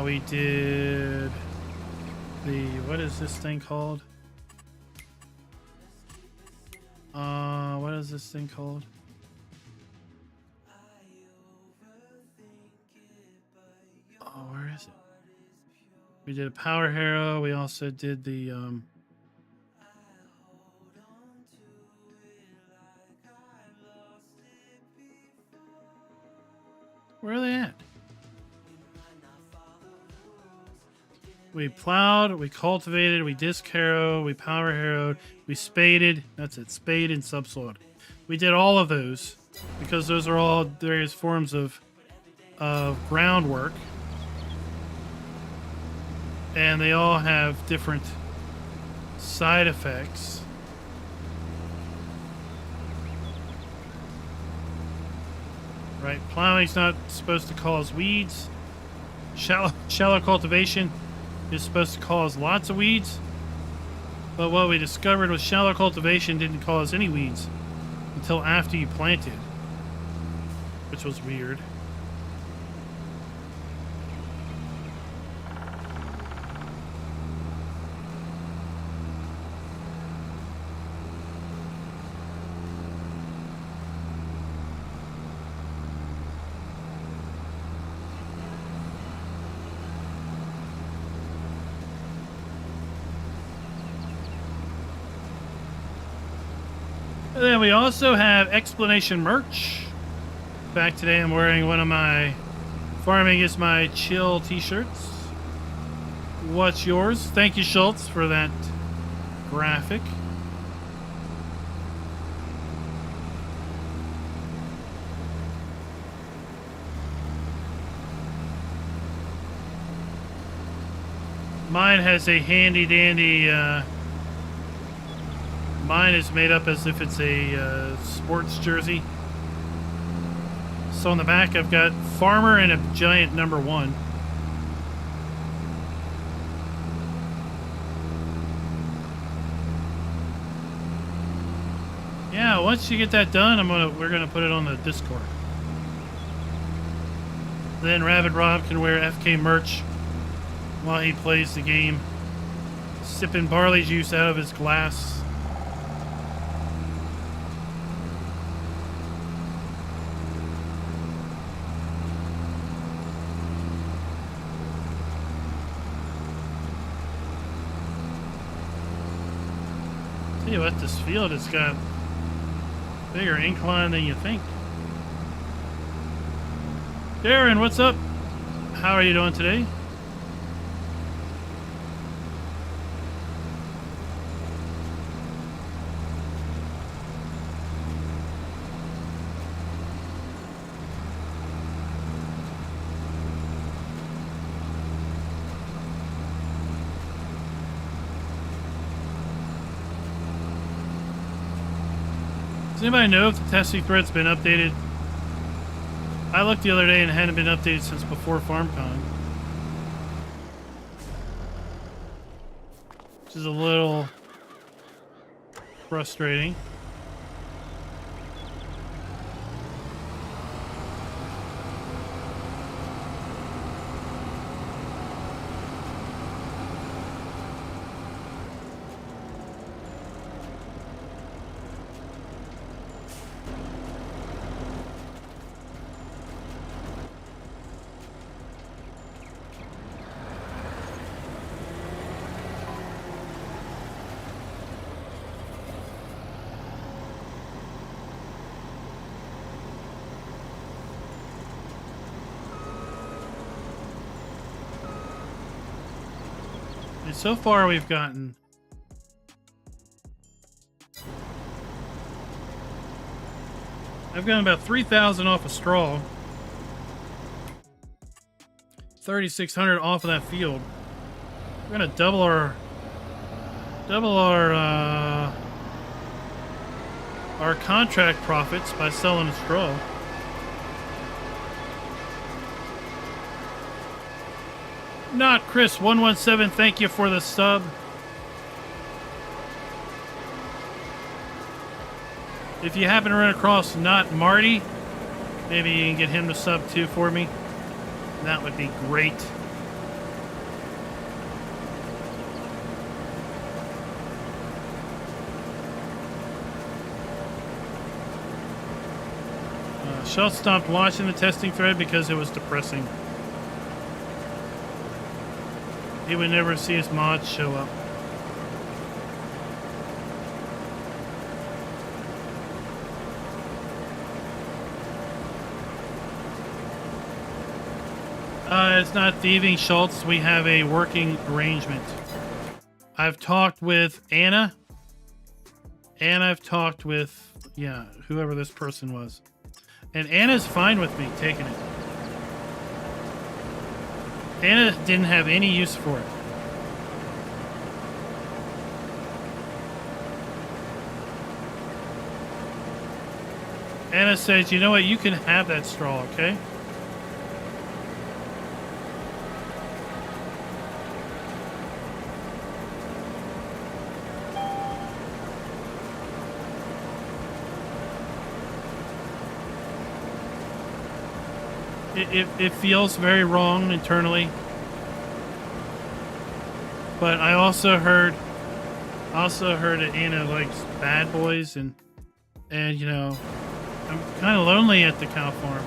We did the, what is this thing called? What is this thing called? Oh, where is it? We did a power harrow. We also did the where are they at? We plowed, we cultivated, we disc harrowed, we power harrowed, we spaded. That's it, spade and subsoiled. We did all of those because those are all various forms of groundwork. And they all have different side effects. Right, plowing's not supposed to cause weeds. Shallow cultivation is supposed to cause lots of weeds. But what we discovered was shallow cultivation didn't cause any weeds until after you planted, which was weird. And then we also have explanation merch. In fact, today I'm wearing one of my Farming is My Chill t-shirts. What's yours? Thank you, Schultz, for that graphic. Mine has a handy dandy mine is made up as if it's a sports jersey. So on the back I've got farmer and a giant number 1. Yeah, once you get that done, we're gonna put it on the Discord. Then Rabid Rob can wear FK merch while he plays the game, sipping barley juice out of his glass. Tell you what, this field has got bigger incline than you think. Darren, what's up? How are you doing today? Does anybody know if the testing thread's been updated? I looked the other day and it hadn't been updated since before FarmCon. Which is a little frustrating. And so far we've gotten I've gotten about 3,000 off of straw, 3,600 off of that field. We're gonna double our contract profits by selling the straw. Not Chris 117, thank you for the sub. If you happen to run across Not Marty, maybe you can get him to sub too for me. That would be great. Shell stopped watching the testing thread because it was depressing. He would never see his mods show up. It's not thieving, Schultz. We have a working arrangement. I've talked with Anna. And I've talked with, yeah, whoever this person was. And Anna's fine with me taking it. Anna didn't have any use for it. Anna says, you know what, you can have that straw, okay? It feels very wrong internally. But I also heard that Anna likes bad boys and you know, I'm kind of lonely at the cow farm.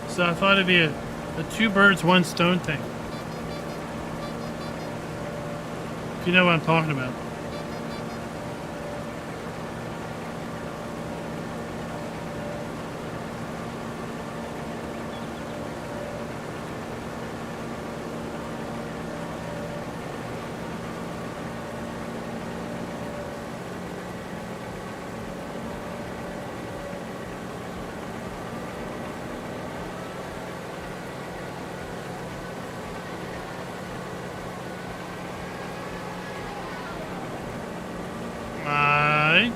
So I thought it'd be a two birds, one stone thing. If you know what I'm talking about.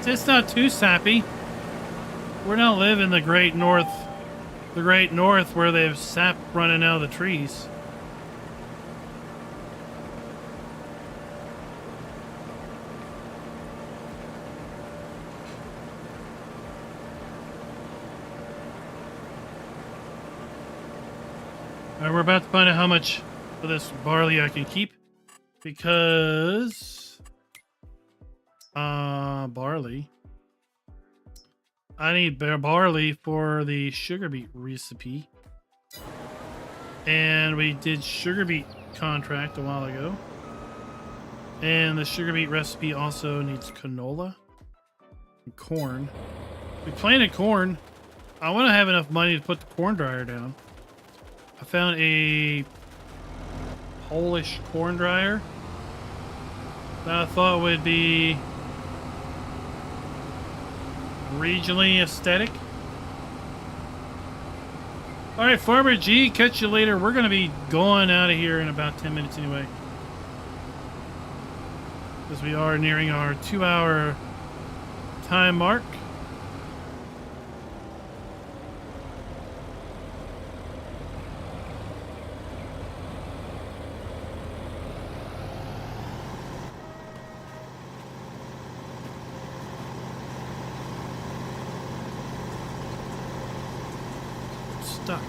It's not too sappy. We're not living the great north where they have sap running out of the trees. All right, we're about to find out how much of this barley I can keep, because barley. I need barley for the sugar beet recipe. And we did sugar beet contract a while ago. And the sugar beet recipe also needs canola and corn. We planted corn. I want to have enough money to put the corn dryer down. I found a Polish corn dryer that I thought would be regionally aesthetic. All right, Farmer G, catch you later. We're going to be going out of here in about 10 minutes anyway, because we are nearing our 2-hour time mark. Stuck.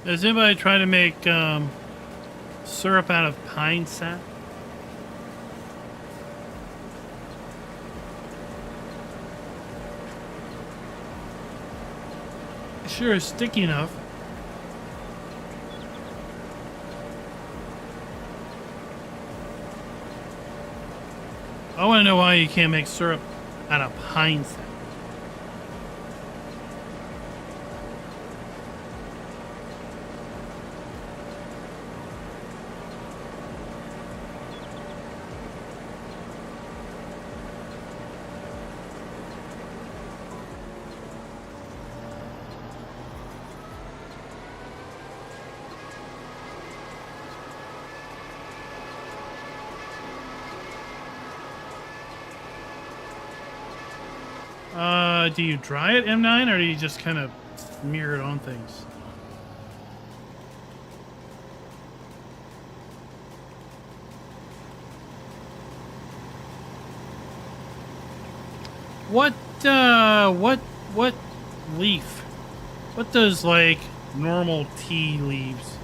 Does anybody try to make syrup out of pine sap? It sure is sticky enough. I want to know why you can't make syrup out of pine sap. Do you dry it, M9, or do you just kind of smear it on things? What leaf? What does, like, normal tea leaves?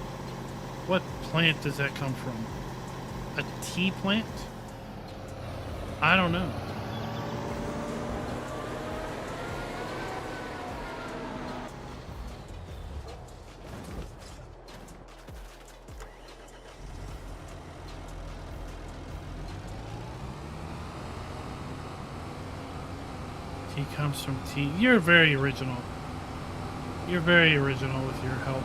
What plant does that come from? A tea plant? I don't know. Tea comes from tea. You're very original. You're very original with your help.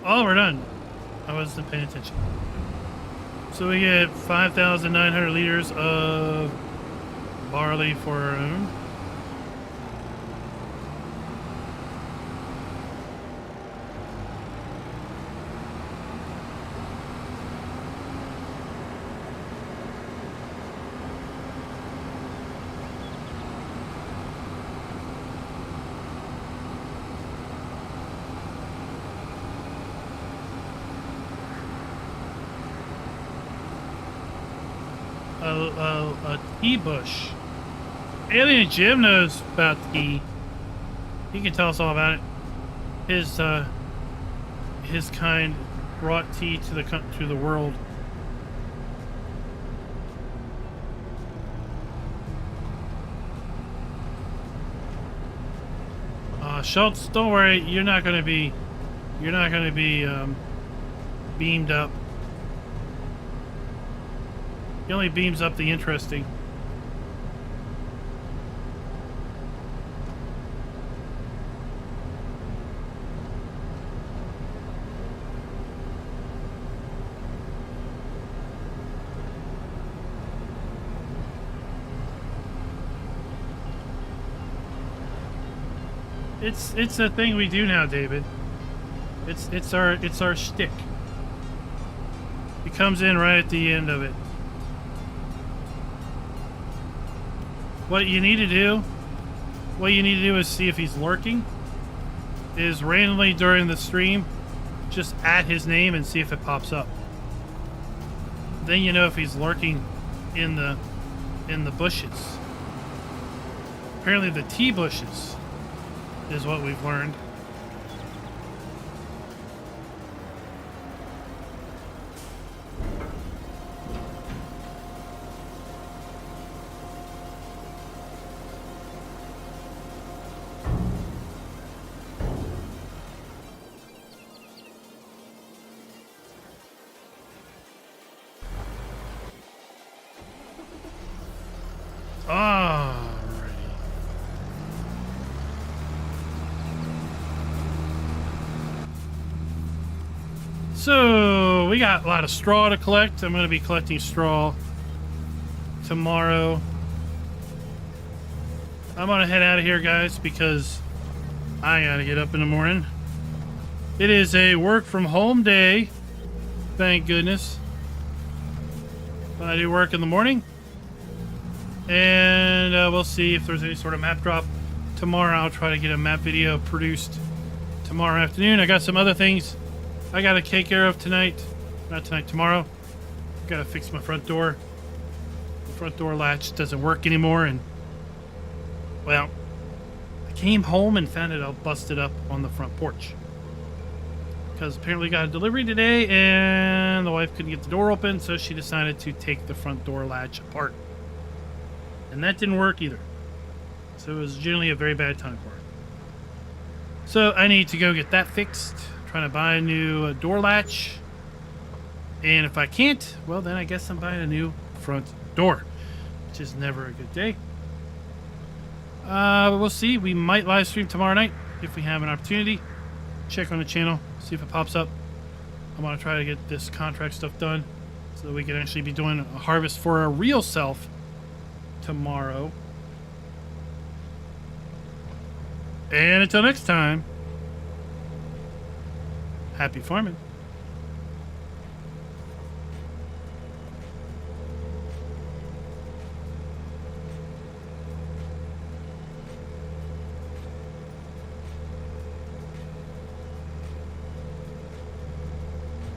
Oh, we're done. I wasn't paying attention. So we get 5,900 liters of barley for our own. A tea bush. Alien Jim knows about tea. He can tell us all about it. His kind brought tea to the world. Schultz, don't worry. You're not gonna be beamed up. He only beams up the interesting. It's a thing we do now, David. It's our shtick. He comes in right at the end of it. What you need to do is see if he's lurking. Is randomly during the stream, just add his name and see if it pops up. Then you know if he's lurking in the bushes. Apparently the tea bushes is what we've learned. So we got a lot of straw to collect. I'm going to be collecting straw tomorrow. I'm going to head out of here, guys, because I got to get up in the morning. It is a work from home day. Thank goodness. But I do work in the morning. And we'll see if there's any sort of map drop tomorrow. I'll try to get a map video produced tomorrow afternoon. I got some other things I gotta take care of tonight. Not tonight, tomorrow. Gotta fix my front door. The front door latch doesn't work anymore, and well, I came home and found it all busted up on the front porch. Because apparently got a delivery today and the wife couldn't get the door open, so she decided to take the front door latch apart. And that didn't work either. So it was generally a very bad time for her. So I need to go get that fixed. Trying to buy a new door latch. And if I can't, well, then I guess I'm buying a new front door, which is never a good day. We'll see. We might live stream tomorrow night if we have an opportunity. Check on the channel, see if it pops up. I want to try to get this contract stuff done so that we can actually be doing a harvest for our real self tomorrow. And until next time, happy farming.